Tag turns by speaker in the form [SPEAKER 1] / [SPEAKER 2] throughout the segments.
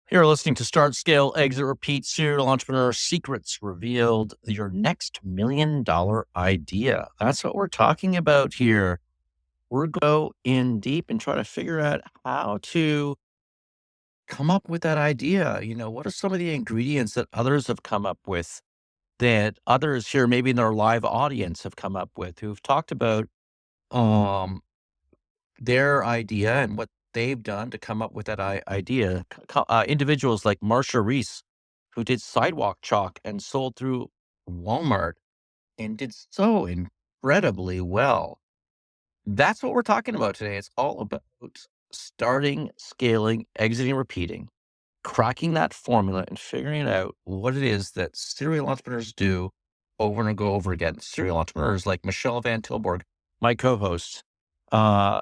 [SPEAKER 1] You're listening to Start, Scale, Exit, Repeat, Serial Entrepreneur Secrets Revealed, your next $1 million idea. That's what we're talking about here. We're going to go in deep and try to figure out how to come up with that idea. What are some of the ingredients that others have come up with, that others here, maybe in their live audience, have come up with, who've talked about um, their idea and what they've done to come up with that idea. Individuals like Marsha Reese, who did sidewalk chalk and sold through Walmart and did so incredibly well. That's what we're talking about today. It's all about starting, scaling, exiting, repeating, cracking that formula and figuring out what it is that serial entrepreneurs do over and go over again. Serial entrepreneurs like Michelle Van Tilburg, my co-host. Uh,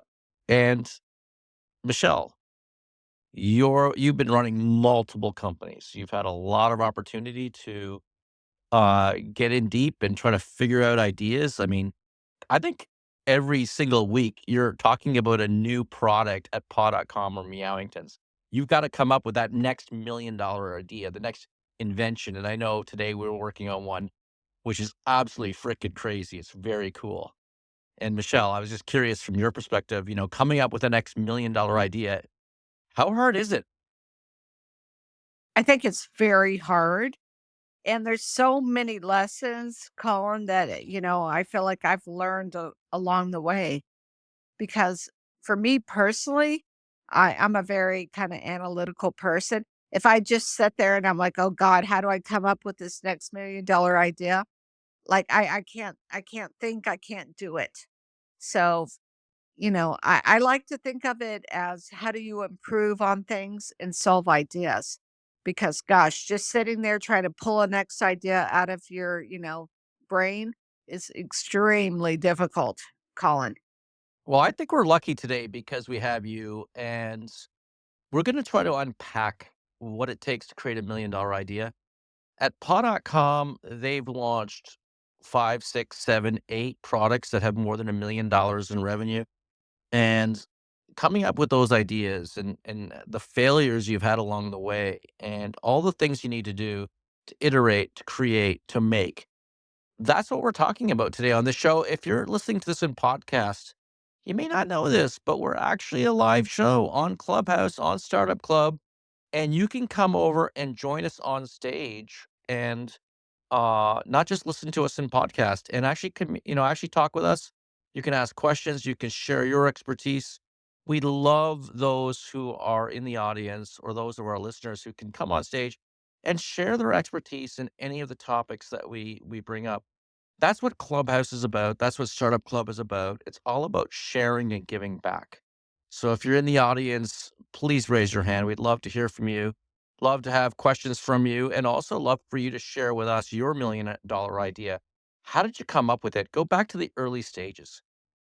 [SPEAKER 1] and Michelle, you've been running multiple companies. You've had a lot of opportunity to get in deep and try to figure out ideas. I mean, I think every single week you're talking about a new product at paw.com or Meowingtons. You've got to come up with that next $1 million idea, the next invention. And I know today we're working on one which is absolutely freaking crazy. It's very cool. And Michelle, I was just curious from your perspective, coming up with the next $1 million idea, how hard is it?
[SPEAKER 2] I think it's very hard. And there's so many lessons, Colin, that, I feel like I've learned along the way. Because for me personally, I'm a very kind of analytical person. If I just sit there and I'm like, oh God, how do I come up with this next $1 million idea? Like I can't think, I can't do it. So, I like to think of it as how do you improve on things and solve ideas? Because gosh, just sitting there trying to pull a next idea out of your, brain is extremely difficult, Colin.
[SPEAKER 1] Well, I think we're lucky today because we have you, and we're going to try to unpack what it takes to create $1 million idea. At paw.com, they've launched five, six, seven, eight products that have more than $1 million in revenue. And coming up with those ideas and the failures you've had along the way and all the things you need to do to iterate, to create, to make. That's what we're talking about today on the show. If you're listening to this in podcast, you may not know this, but we're actually a live show on Clubhouse, on Startup Club, and you can come over and join us on stage and not just listen to us in podcast and actually actually talk with us. You can ask questions, you can share your expertise. We love those who are in the audience or those of our listeners who can come on stage and share their expertise in any of the topics that we bring up. That's what Clubhouse is about. That's what Startup Club is about. It's all about sharing and giving back. So if you're in the audience, please raise your hand. We'd love to hear from you. Love to have questions from you, and also love for you to share with us your $1 million idea. How did you come up with it? Go back to the early stages.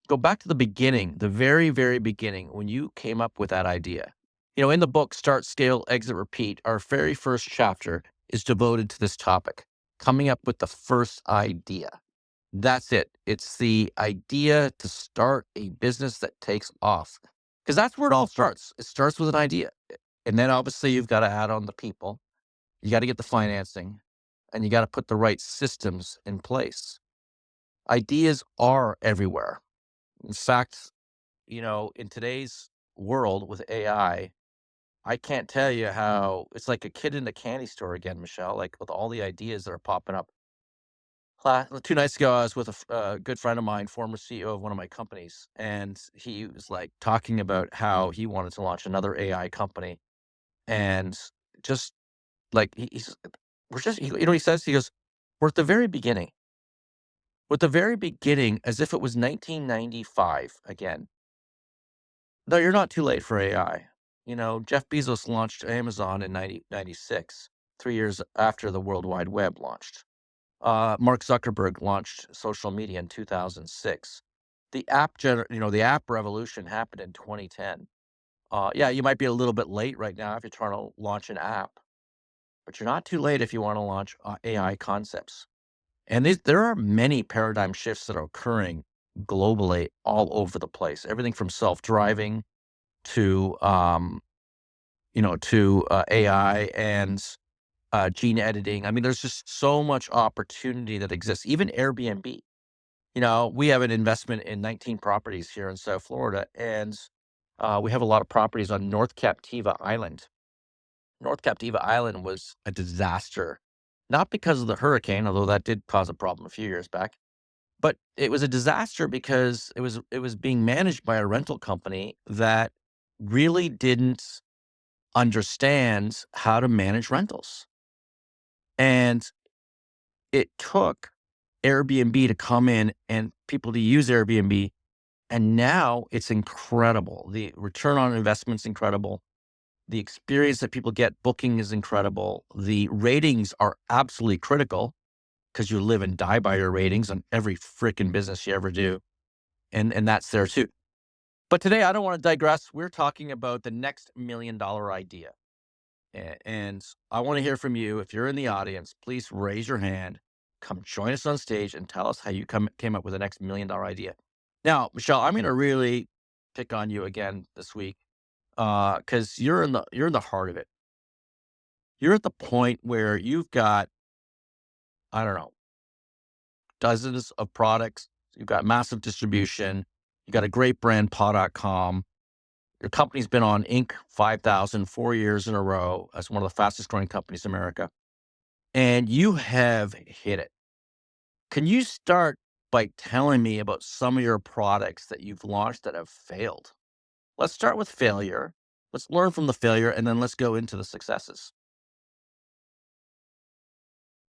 [SPEAKER 1] Go back to the beginning, the very, very beginning when you came up with that idea. In the book, Start, Scale, Exit, Repeat, our very first chapter is devoted to this topic, coming up with the first idea. That's it. It's the idea to start a business that takes off. Because that's where it all starts. It starts with an idea. And then obviously you've got to add on the people. You got to get the financing and you got to put the right systems in place. Ideas are everywhere. In fact, in today's world with I can't tell you how it's like a kid in a candy store again, Michelle, like with all the ideas that are popping up. 2 nights ago, I was with a good friend of mine, former CEO of one of my companies, and he was like talking about how he wanted to launch another AI company. And just like we're just, he says, he goes, we're at the very beginning. We're at the very beginning, as if it was 1995 again. No, you're not too late for AI. Jeff Bezos launched Amazon in 1996, 3 years after the World Wide Web launched. Mark Zuckerberg launched social media in 2006. The app revolution happened in 2010. Yeah, you might be a little bit late right now if you're trying to launch an app, but you're not too late if you want to launch AI concepts. And there are many paradigm shifts that are occurring globally all over the place. Everything from self-driving to to AI and gene editing. I mean, there's just so much opportunity that exists. Even Airbnb. We have an investment in 19 properties here in South Florida, and we have a lot of properties on North Captiva Island. North Captiva Island was a disaster, not because of the hurricane, although that did cause a problem a few years back, but it was a disaster because it was being managed by a rental company that really didn't understand how to manage rentals. And it took Airbnb to come in and people to use Airbnb, and now it's incredible. The return on investment's incredible. The experience that people get booking is incredible. The ratings are absolutely critical because you live and die by your ratings on every freaking business you ever do. And that's there too. But today I don't want to digress. We're talking about the next $1 million idea. And I want to hear from you. If you're in the audience, please raise your hand. Come join us on stage and tell us how you came up with the next $1 million idea. Now, Michelle, I'm going to really pick on you again this week because you're in the heart of it. You're at the point where you've got, I don't know, dozens of products. You've got massive distribution. You got a great brand, paw.com. Your company's been on Inc. 5,000 4 years in a row as one of the fastest growing companies in America. And you have hit it. Can you start by telling me about some of your products that you've launched that have failed? Let's start with failure. Let's learn from the failure and then let's go into the successes.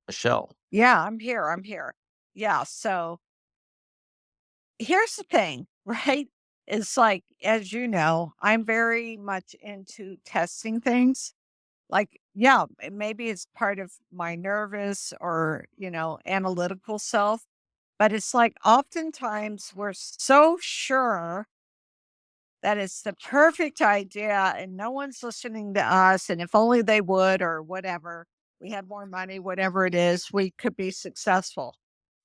[SPEAKER 1] Michelle.
[SPEAKER 2] Yeah, I'm here. I'm here. Yeah. So here's the thing, right? It's like, as you know, I'm very much into testing things. Like, yeah, maybe it's part of my nervous or, analytical self, but it's like oftentimes we're so sure that it's the perfect idea and no one's listening to us. And if only they would, or whatever, we had more money, whatever it is, we could be successful.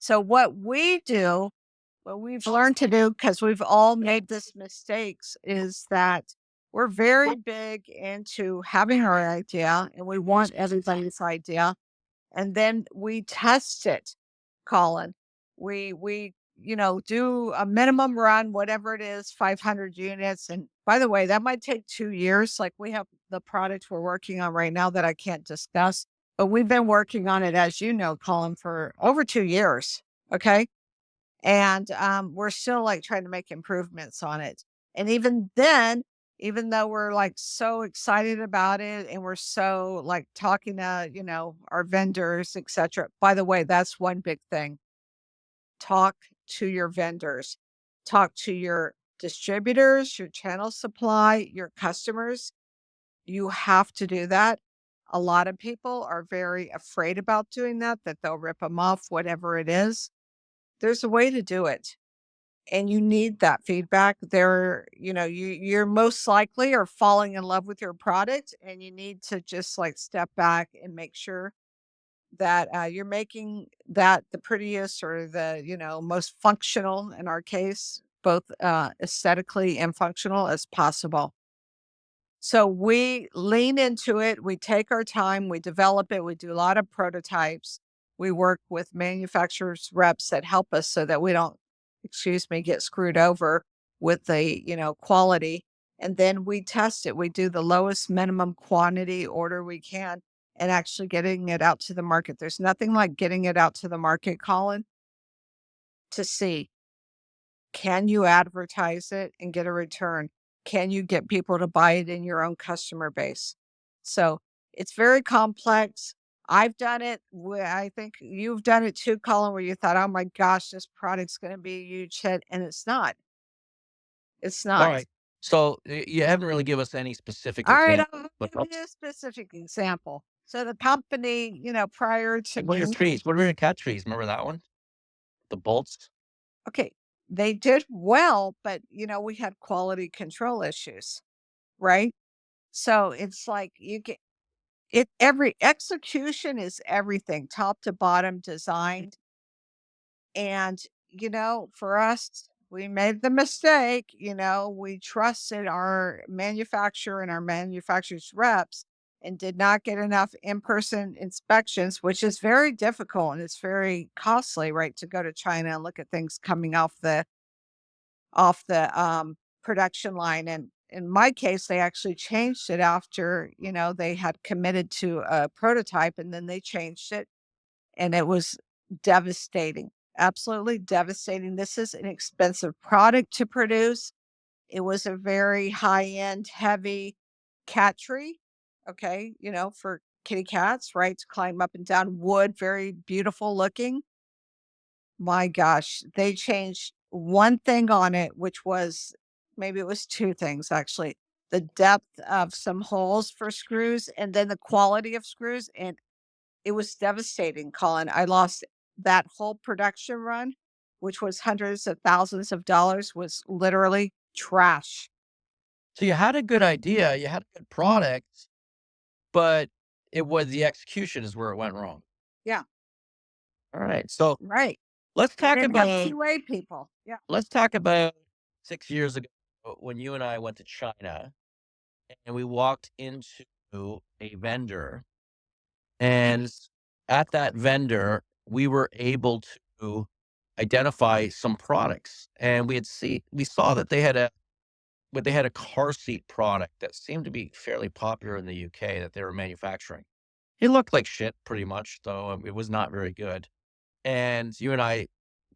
[SPEAKER 2] So, what we've learned to do, because we've all made this mistakes, is that we're very big into having our idea and we want everybody's idea. And then we test it, Colin. We do a minimum run, whatever it is, 500 units. And by the way, that might take 2 years. Like we have the product we're working on right now that I can't discuss, but we've been working on it, as you know, Colin, for over 2 years. Okay. And we're still like trying to make improvements on it. And even then, even though we're like so excited about it and we're so like talking to, our vendors, etc. By the way, that's one big thing. Talk to your vendors, talk to your distributors, your channel supply, your customers. You have to do that. A lot of people are very afraid about doing that, that they'll rip them off, whatever it is. There's a way to do it. And you need that feedback. You're most likely are falling in love with your product and you need to just like step back and make sure that you're making that the prettiest or the, most functional in our case, both aesthetically and functional as possible. So we lean into it, we take our time, we develop it, we do a lot of prototypes. We work with manufacturers reps that help us so that we don't, excuse me, get screwed over with the, quality. And then we test it. We do the lowest minimum quantity order we can and actually getting it out to the market. There's nothing like getting it out to the market, Colin, to see, can you advertise it and get a return? Can you get people to buy it in your own customer base? So it's very complex. I've done it. I think you've done it too, Colin, where you thought, oh my gosh, this product's going to be a huge hit. And it's not. It's
[SPEAKER 1] All
[SPEAKER 2] not.
[SPEAKER 1] right. So you haven't really give us any specific
[SPEAKER 2] All right.
[SPEAKER 1] example,
[SPEAKER 2] I'll
[SPEAKER 1] but
[SPEAKER 2] give you a specific example. So the company, prior to
[SPEAKER 1] like, what are your
[SPEAKER 2] me,
[SPEAKER 1] trees? What are your cat trees? Remember that one? The bolts?
[SPEAKER 2] okay, they did well, but, we had quality control issues, right? So it's like you get it every execution is everything, top to bottom designed. And, for us, we made the mistake, we trusted our manufacturer and our manufacturer's reps and did not get enough in-person inspections, which is very difficult and it's very costly, right, to go to China and look at things coming off the production line. And in my case, they actually changed it after, they had committed to a prototype and then they changed it and it was devastating, absolutely devastating. This is an expensive product to produce. It was a very high-end, heavy cat tree, okay, for kitty cats, right, to climb up and down wood, very beautiful looking. My gosh, they changed one thing on it, which was maybe it was 2 things actually. The depth of some holes for screws and then the quality of screws, and it was devastating, Colin. I lost that whole production run, which was hundreds of thousands of dollars, was literally trash.
[SPEAKER 1] So you had a good idea, you had a good product, but it was the execution is where it went wrong.
[SPEAKER 2] Yeah,
[SPEAKER 1] All right. So
[SPEAKER 2] right.
[SPEAKER 1] let's
[SPEAKER 2] We
[SPEAKER 1] talk
[SPEAKER 2] didn't have
[SPEAKER 1] about
[SPEAKER 2] 2A people. Yeah.
[SPEAKER 1] let's talk about 6 years ago when you and I went to China and we walked into a vendor, and at that vendor, we were able to identify some products, and we saw that they had a car seat product that seemed to be fairly popular in the UK that they were manufacturing. It looked like shit pretty much, though, it was not very good. And you and I,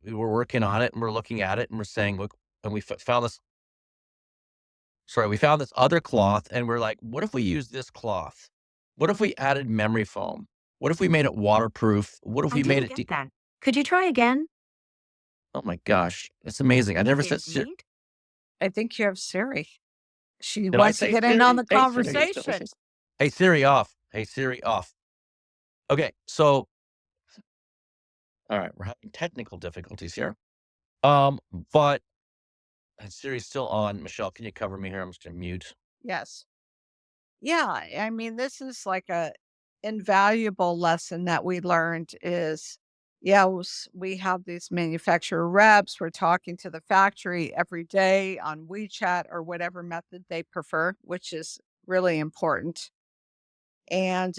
[SPEAKER 1] we were working on it and we're looking at it and we're saying, "Look," and we found this other cloth and we're like, "What if we use this cloth? What if we added memory foam? What if we made it waterproof? What if
[SPEAKER 3] I
[SPEAKER 1] we made
[SPEAKER 3] didn't
[SPEAKER 1] it
[SPEAKER 3] get
[SPEAKER 1] de—"
[SPEAKER 3] that. Could you try again?
[SPEAKER 1] Oh my gosh, it's amazing. I never said Siri.
[SPEAKER 3] Indeed.
[SPEAKER 2] I think you have Siri. She
[SPEAKER 1] Did I
[SPEAKER 2] wants to
[SPEAKER 1] say
[SPEAKER 2] get in on
[SPEAKER 1] Siri?
[SPEAKER 2] the
[SPEAKER 1] Hey, Siri, are you still listening?
[SPEAKER 2] conversation.
[SPEAKER 1] Hey, Siri off. Hey, Siri off. Okay, so all right, we're having technical difficulties here. Um, but Siri's still on. Michelle, can you cover me here? I'm just gonna mute.
[SPEAKER 2] Yes. Yeah, I mean, this is like a invaluable lesson that we learned is, yeah, we have these manufacturer reps. We're talking to the factory every day on WeChat or whatever method they prefer, which is really important. And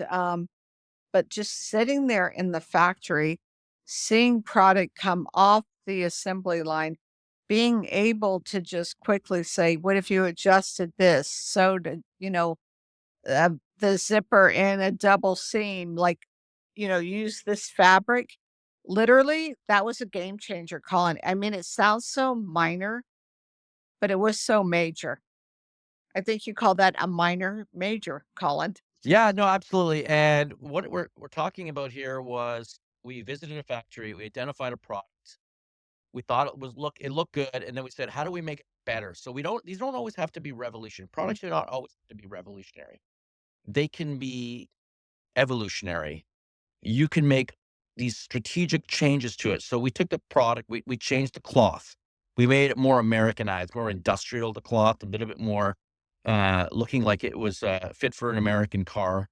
[SPEAKER 2] but just sitting there in the factory, seeing product come off the assembly line, being able to just quickly say, "What if you adjusted this?" So to, the zipper in a double seam, like, use this fabric. Literally, that was a game changer, Colin. I mean, it sounds so minor, but it was so major. I think you call that a minor major, Colin.
[SPEAKER 1] Yeah, no, absolutely. And what we're talking about here was we visited a factory, we identified a product. We thought it looked good, and then we said, "How do we make it better?" So we don't these don't always have to be revolutionary. Products do not always have to be revolutionary. They can be evolutionary. You can make these strategic changes to it. So we took the product, we changed the cloth. We made it more Americanized, more industrial, the cloth, a little bit more looking like it was fit for an American car.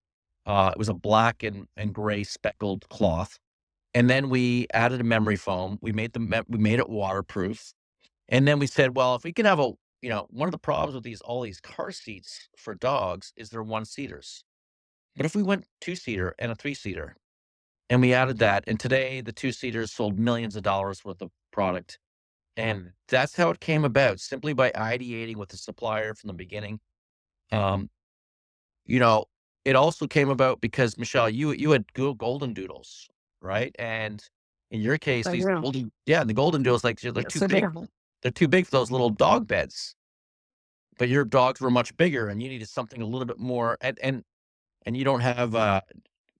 [SPEAKER 1] It was a black and gray speckled cloth. And then we added a memory foam. We made it waterproof. And then we said, well, if we can have one of the problems with all these car seats for dogs is they're one seaters. But if we went two seater and a three seater, and we added that, and today the two-seaters sold millions of dollars worth of product, and that's how it came about, simply by ideating with the supplier from the beginning. Um, you know, it also came about because, Michelle, you had golden doodles, right? And in your case,
[SPEAKER 2] I
[SPEAKER 1] these
[SPEAKER 2] do.
[SPEAKER 1] the golden doodles, like, they're too
[SPEAKER 2] Yes, I
[SPEAKER 1] big.
[SPEAKER 2] do.
[SPEAKER 1] They're too big for those little dog beds, but your dogs were much bigger, and you needed something a little bit more, and you don't have,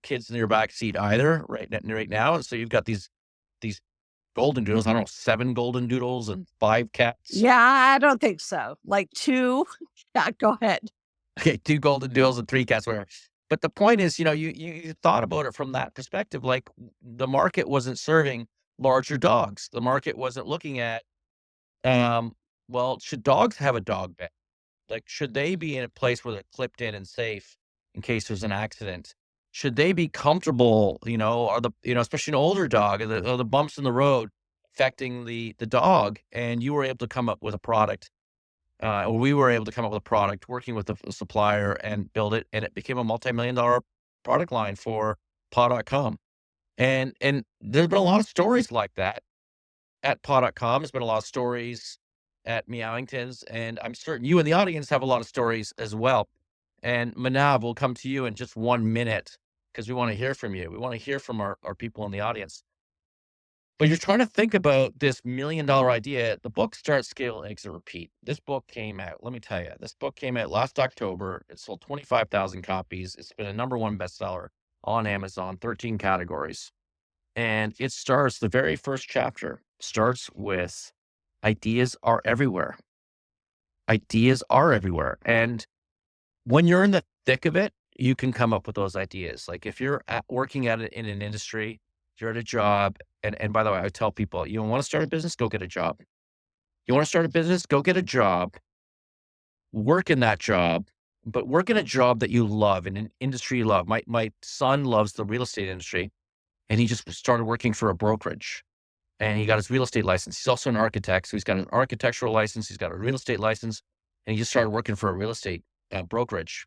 [SPEAKER 1] kids in your back seat either right now, so you've got these golden doodles, I don't know, 7 golden doodles and 5 cats.
[SPEAKER 2] Yeah, I don't think so. Like 2. Yeah, go ahead.
[SPEAKER 1] Okay, 2 golden doodles and 3 cats, whatever. But the point is, you thought about it from that perspective, like, the market wasn't serving larger dogs. The market wasn't looking at, um, well, should dogs have a dog bed? Like, should they be in a place where they're clipped in and safe in case there's an accident? Should they be comfortable, or especially an older dog, are the bumps in the road infecting the dog, and you were able to come up with a product, or we were able to come up with a product working with a supplier and build it, and it became a multi-million-dollar product line for paw.com. And there's been a lot of stories like that at paw.com. There's been a lot of stories at Meowingtons, and I'm certain you in the audience have a lot of stories as well. And Manav, will come to you in just 1 minute because we want to hear from you. We want to hear from our people in the audience. But you're trying to think about this $1 million idea. The book Start, Scale, Exit, Repeat. This book came out, let me tell you, this book came out last October. It sold 25,000 copies. It's been a number one bestseller on Amazon, 13 categories. And it starts, the very first chapter starts with ideas are everywhere. Ideas are everywhere. And when you're in the thick of it, you can come up with those ideas. Like if you're working at it in an industry, you're at a job. And by the way, I tell people, you want to start a business, go get a job. You want to start a business, go get a job, work in that job, but work in a job that you love, in an industry you love. My son loves the real estate industry, and he just started working for a brokerage, and he got his real estate license. He's also an architect, so he's got an architectural license, he's got a real estate license, and he just started working for a real estate brokerage,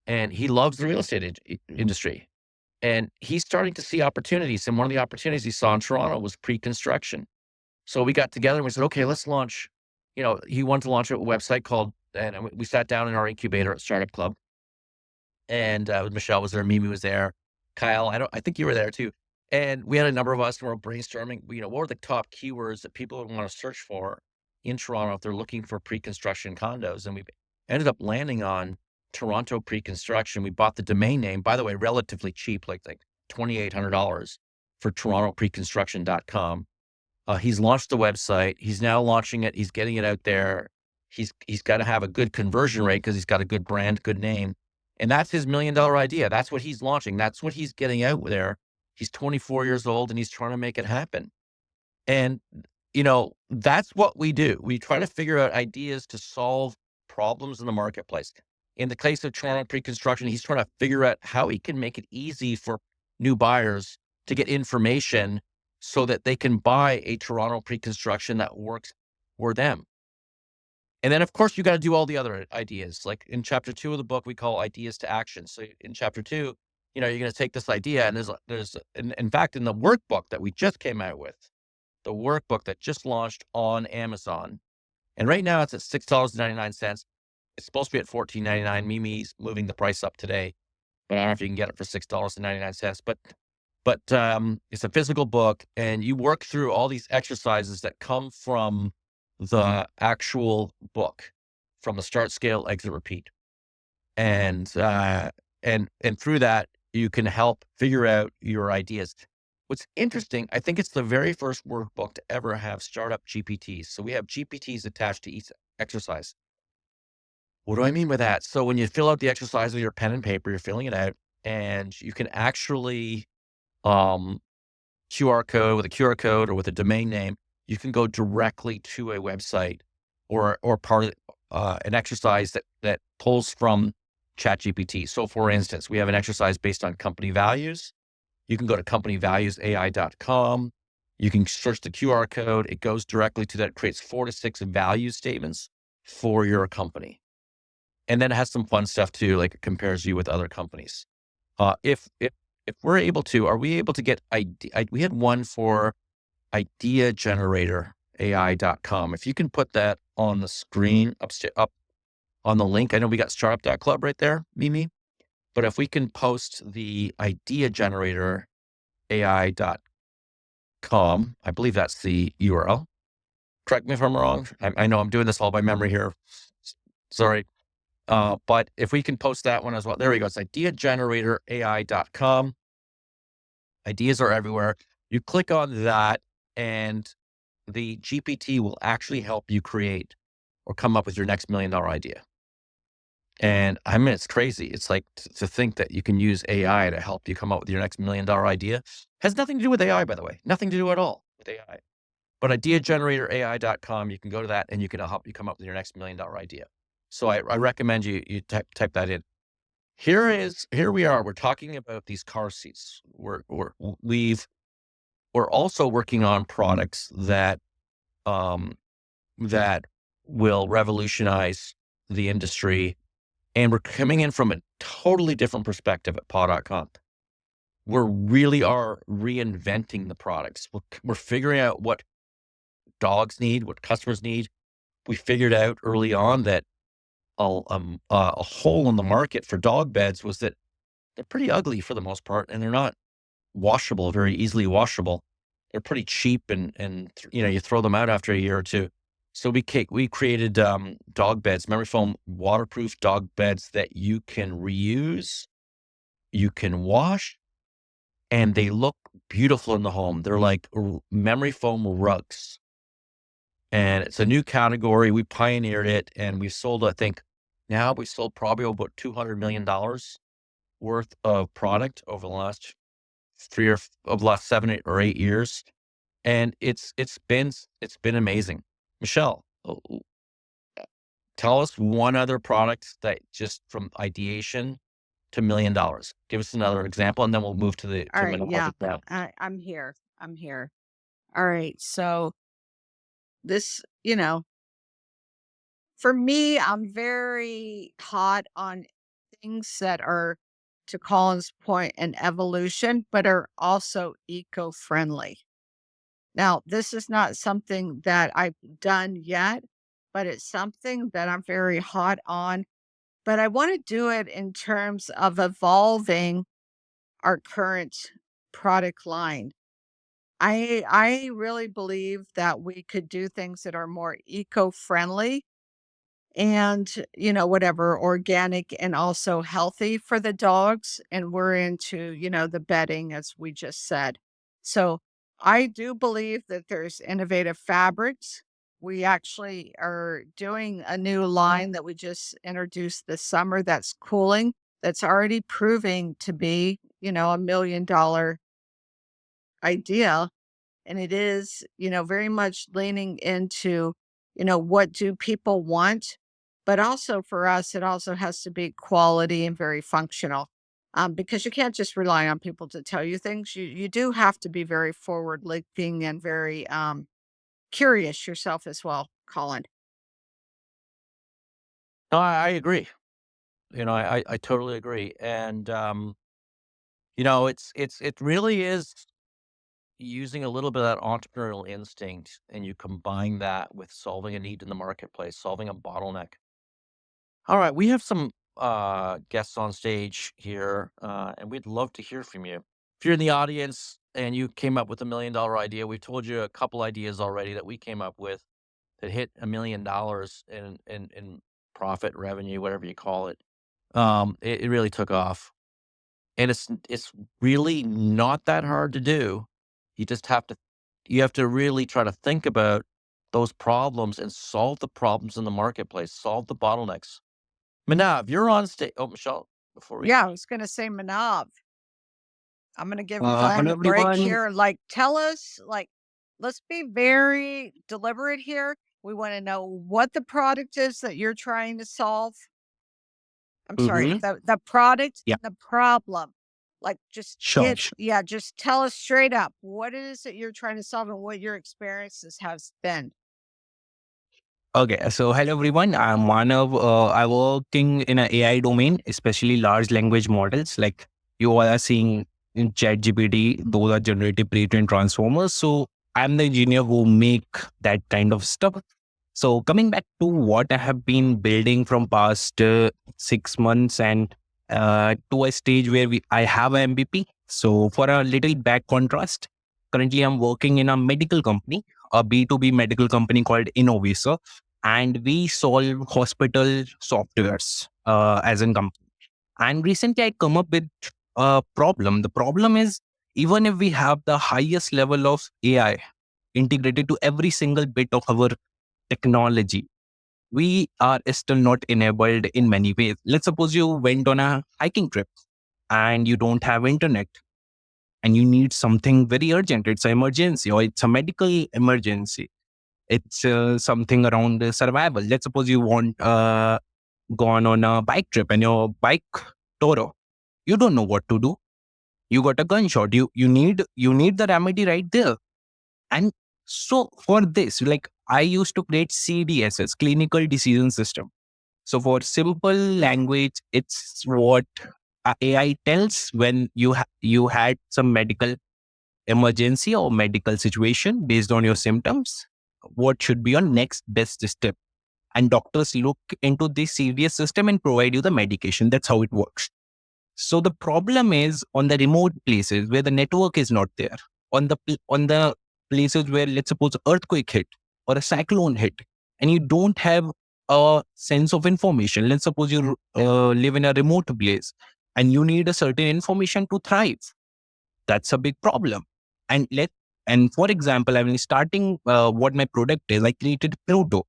[SPEAKER 1] and he loves the real estate industry. And he's starting to see opportunities, and one of the opportunities he saw in Toronto was pre-construction. So we got together and we said, "Okay, let's launch." He wanted to launch a website called, and we sat down in our incubator at Startup Club, and Michelle was there, Mimi was there, Kyle. I think you were there too. And we had a number of us, and we're brainstorming. What were the top keywords that people would want to search for in Toronto if they're looking for pre-construction condos? And we ended up landing on Toronto pre-construction. We bought the domain name, by the way, relatively cheap, like $2,800 for torontopreconstruction.com. He's launched the website. He's now launching it. He's getting it out there. He's got to have a good conversion rate because he's got a good brand, good name. And that's his $1 million idea. That's what he's launching. That's what he's getting out there. He's 24 years old and he's trying to make it happen. And, that's what we do. We try to figure out ideas to solve problems in the marketplace. In the case of Toronto pre-construction, he's trying to figure out how he can make it easy for new buyers to get information so that they can buy a Toronto pre-construction that works for them. And then, of course, you got to do all the other ideas. Like in chapter 2 of the book, we call ideas to action. So in chapter 2, you're going to take this idea, and in fact, in the workbook that we just came out with, the workbook that just launched on Amazon, and right now it's at $6.99. It's supposed to be at $14.99. Mimi's moving the price up today, but I don't know if you can get it for $6.99. But it's a physical book, and you work through all these exercises that come from the actual book, from the Start, Scale, Exit, Repeat. And through that, you can help figure out your ideas. What's interesting, I think it's the very first workbook to ever have startup GPTs. So we have GPTs attached to each exercise. What do I mean by that? So when you fill out the exercise with your pen and paper, you're filling it out, and you can actually um, QR code with a QR code or with a domain name, you can go directly to a website or part of an exercise that pulls from ChatGPT. So for instance, we have an exercise based on company values. You can go to companyvaluesai.com. You can search the QR code. It goes directly to that, creates 4 to 6 value statements for your company. And then it has some fun stuff too, like it compares you with other companies. If we're able to, are we able to get we had one for ideageneratorAI.com. If you can put that on the screen up on the link, I know we got startup.club right there, Mimi, but if we can post the ideageneratorAI.com, I believe that's the URL. Correct me if I'm wrong. I know I'm doing this all by memory here. Sorry. But if we can post that one as well, there we go. It's ideageneratorAI.com. Ideas are everywhere. You click on that, and the GPT will actually help you create or come up with your next $1 million idea. And I mean, it's crazy. It's like to think that you can use AI to help you come up with your next $1 million idea. Has nothing to do with AI, by the way. Nothing to do at all with AI. But ideageneratorAI.com, you can go to that and you can help you come up with your next $1 million idea. So I recommend you type that in. Here we are. We're talking about these car seats. We've we're also working on products um, that will revolutionize the industry. And we're coming in from a totally different perspective at paw.com. We really are reinventing the products. We're figuring out what dogs need, what customers need. We figured out early on that a hole in the market for dog beds was that they're pretty ugly for the most part, and they're not washable, very easily washable. They're pretty cheap and you throw them out after a year or two. So we created dog beds, memory foam waterproof dog beds that you can reuse, you can wash, and they look beautiful in the home. They're like memory foam rugs. And it's a new category. We pioneered it and we sold, I think now we sold probably about $200 million worth of product over the last of the last 7 or 8 years. And it's been amazing. Michelle, tell us one other product that just from ideation to $1 million. Give us another example, and then we'll move to the
[SPEAKER 2] All
[SPEAKER 1] to
[SPEAKER 2] right,
[SPEAKER 1] menopause
[SPEAKER 2] yeah.
[SPEAKER 1] now.
[SPEAKER 2] I'm here. I'm here. All right. So this, for me, I'm very hot on things that are, to Colin's point, an evolution, but are also eco-friendly. Now, this is not something that I've done yet, but it's something that I'm very hot on. But I want to do it in terms of evolving our current product line. I really believe that we could do things that are more eco-friendly and, whatever, organic and also healthy for the dogs. And we're into, the bedding, as we just said. So I do believe that there's innovative fabrics. We actually are doing a new line that we just introduced this summer that's cooling, that's already proving to be, $1 million idea. And it is, very much leaning into, what do people want? But also for us, it also has to be quality and very functional. Because you can't just rely on people to tell you things. You do have to be very forward looking and very curious yourself as well, Colin.
[SPEAKER 1] No, I agree. I totally agree. And it really is using a little bit of that entrepreneurial instinct, and you combine that with solving a need in the marketplace, solving a bottleneck. All right, we have some guests on stage here, and we'd love to hear from you. If you're in the audience and you came up with $1 million idea, we've told you a couple ideas already that we came up with that hit $1 million in profit, revenue, whatever you call it. It really took off. And it's really not that hard to do. You just have to really try to think about those problems and solve the problems in the marketplace, solve the bottlenecks. Manav, you're on stage. Oh, Michelle, before we
[SPEAKER 2] Yeah, I was going to say Manav. I'm gonna give Glenn
[SPEAKER 3] Hello
[SPEAKER 2] a break
[SPEAKER 3] everyone.
[SPEAKER 2] here. Like, tell us, like, let's be very deliberate here. We want to know what the product is that you're trying to solve. I'm sorry,
[SPEAKER 3] Mm-hmm.
[SPEAKER 2] the product
[SPEAKER 3] Yeah,
[SPEAKER 2] and the problem. Like, just
[SPEAKER 3] sure,
[SPEAKER 2] hit,
[SPEAKER 3] sure.
[SPEAKER 2] yeah, just tell us straight up what it is that you're trying to solve and what your experiences has been.
[SPEAKER 3] Okay, so hello everyone. I'm Manav. I'm working in an AI domain, especially large language models. Like you all are seeing in ChatGPT, those are generative pre-trained transformers. So I'm the engineer who make that kind of stuff. So coming back to what I have been building from past 6 months and to a stage where I have a MVP. So for a little back contrast, currently I'm working in a medical company, a B2B medical company called Innovator, and we solve hospital softwares as a company. And recently I come up with a problem. The problem is even if we have the highest level of AI integrated to every single bit of our technology, we are still not enabled in many ways. Let's suppose you went on a hiking trip and you don't have internet and you need something very urgent. It's an emergency or it's a medical emergency. It's something around survival. Let's suppose you want gone on a bike trip and your bike tore off. You don't know what to do. You got a gunshot. You need the remedy right there. And so for this, like I used to create CDSS, clinical decision system. So for simple language, it's what AI tells when you had some medical emergency or medical situation based on your symptoms. What should be your next best step? And doctors look into this CDS system and provide you the medication. That's how it works. So the problem is on the remote places where the network is not there, on the places where, let's suppose, earthquake hit or a cyclone hit, and you don't have a sense of information. Let's suppose you live in a remote place and you need a certain information to thrive. That's a big problem. And and for example, I mean, starting what my product is, I created Pluto.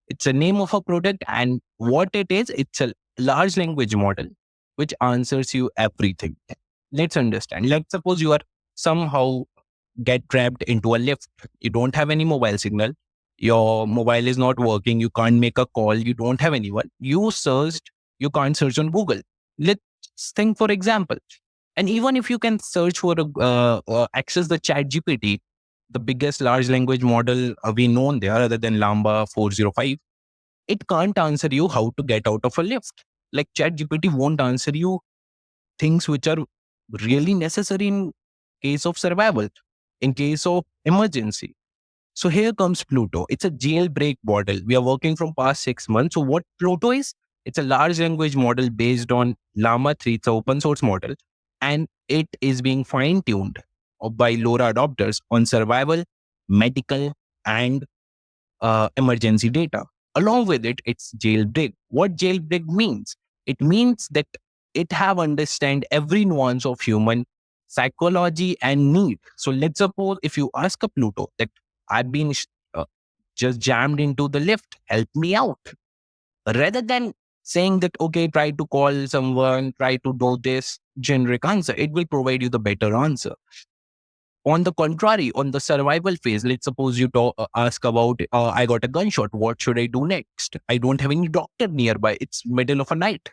[SPEAKER 3] It's a name of a product, and what it is, it's a large language model which answers you everything. Let's understand. Let's suppose you are somehow get trapped into a lift. You don't have any mobile signal. Your mobile is not working. You can't make a call. You don't have anyone. You can't search on Google. Let's think for example. And even if you can search for access the chat GPT, the biggest large language model we know there other than Lambda 405, it can't answer you how to get out of a lift. Like ChatGPT won't answer you things which are really necessary in case of survival, in case of emergency. So here comes Pluto. It's a jailbreak model. We are working from past 6 months. So what Pluto is? It's a large language model based on Llama 3. It's an open source model. And it is being fine tuned by LoRa adopters on survival, medical, and emergency data. Along with it, it's jailbreak. What jailbreak means? It means that it have understand every nuance of human psychology and need. So let's suppose if you ask a Pluto that I've been uh, just jammed into the lift, help me out. Rather than saying that, okay, try to call someone, try to do this generic answer, it will provide you the better answer. On the contrary, on the survival phase, let's suppose you ask about, I got a gunshot. What should I do next? I don't have any doctor nearby. It's middle of a night.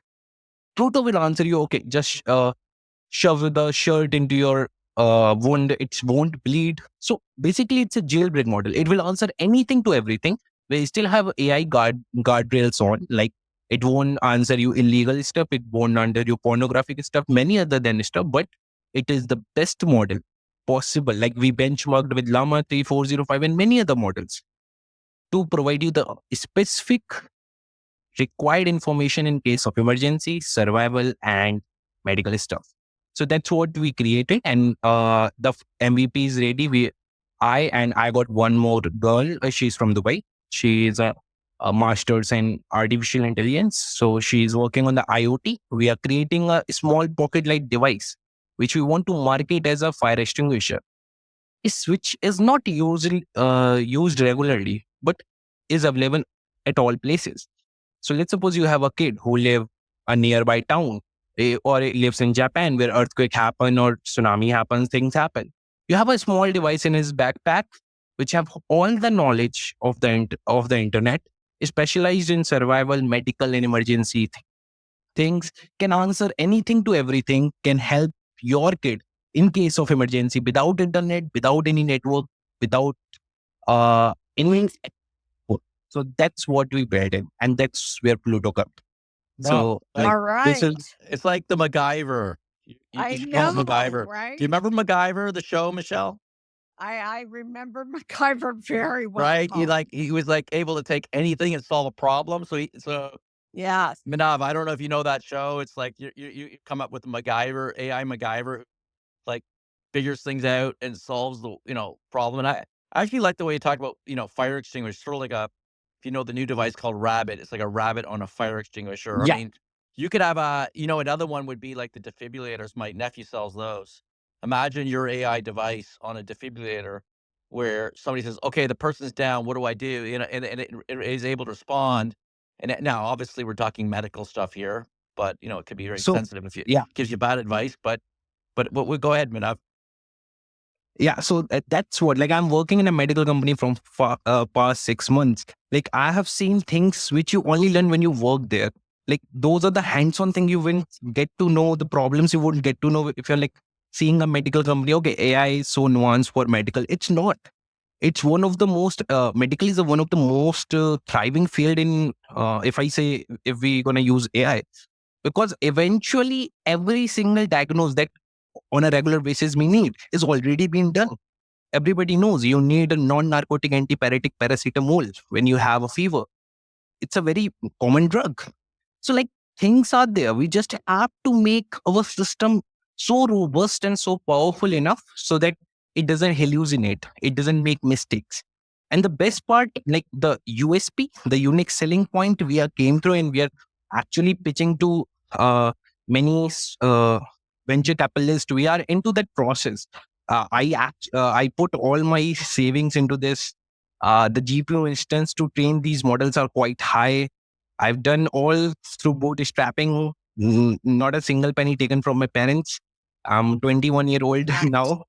[SPEAKER 3] Pluto will answer you, okay, just shove the shirt into your wound. It won't bleed. So basically, it's a jailbreak model. It will answer anything to everything. We still have AI guardrails on, like it won't answer you illegal stuff. It won't answer you pornographic stuff, many other than stuff, but it is the best model possible. Like we benchmarked with Llama 3405 and many other models to provide you the specific required information in case of emergency, survival, and medical stuff. So that's what we created, and the MVP is ready. I got one more girl. She's from Dubai. She is a master's in artificial intelligence. So she's working on the IoT. We are creating a small pocket light device, which we want to market as a fire extinguisher, which is not used regularly, but is available at all places. So let's suppose you have a kid who live a nearby town, or lives in Japan where earthquake happen or tsunami happens, things happen. You have a small device in his backpack which have all the knowledge of the internet, specialized in survival, medical, and emergency things, can answer anything to everything, can help your kid in case of emergency without internet, without any network, without any. So that's what we built in, and that's where Pluto comes.
[SPEAKER 1] No,
[SPEAKER 3] So
[SPEAKER 1] like
[SPEAKER 2] All
[SPEAKER 1] this
[SPEAKER 2] right.
[SPEAKER 1] is it's like the MacGyver. You
[SPEAKER 2] I
[SPEAKER 1] should call it
[SPEAKER 2] know,
[SPEAKER 1] MacGyver.
[SPEAKER 2] right?
[SPEAKER 1] Do you remember MacGyver, the show, Michelle?
[SPEAKER 2] I remember MacGyver very well,
[SPEAKER 1] Right?
[SPEAKER 2] Paul.
[SPEAKER 1] He was like able to take anything and solve a problem. So
[SPEAKER 2] Yes.
[SPEAKER 1] Manav, I don't know if you know that show. It's like you come up with MacGyver, AI MacGyver, like figures things out and solves the problem. And I actually like the way you talk about fire extinguisher, sort of like a if you know the new device called Rabbit. It's like a rabbit on a fire extinguisher. I
[SPEAKER 3] yeah,
[SPEAKER 1] mean, you could have another one would be like the defibrillators. My nephew sells those. Imagine your AI device on a defibrillator where somebody says, "Okay, the person's down. What do I do?" And it is able to respond. And now, obviously, we're talking medical stuff here, but it could be very
[SPEAKER 3] so
[SPEAKER 1] sensitive if it
[SPEAKER 3] yeah,
[SPEAKER 1] gives you bad advice. But we go ahead, Manav.
[SPEAKER 3] yeah. So that's what, like, I'm working in a medical company from past 6 months. Like, I have seen things which you only learn when you work there. Like, those are the hands-on thing you will get to know, the problems you wouldn't get to know if you're like seeing a medical company, okay, AI is so nuanced for medical. It's not. It's one of the most, medical is one of the most thriving field in, if I say, if we're going to use AI, because eventually every single diagnose that on a regular basis we need is already been done. Everybody knows you need a non-narcotic antipyretic paracetamol when you have a fever. It's a very common drug. So, like, things are there. We just have to make our system so robust and so powerful enough so that it doesn't hallucinate, it doesn't make mistakes. And the best part, like the USP, the unique selling point we are came through, and we are actually pitching to many venture capitalists. We are into that process. I put all my savings into this. The GPU instance to train these models are quite high. I've done all through bootstrapping, not a single penny taken from my parents. I'm 21-year-old
[SPEAKER 2] Nice.
[SPEAKER 3] now.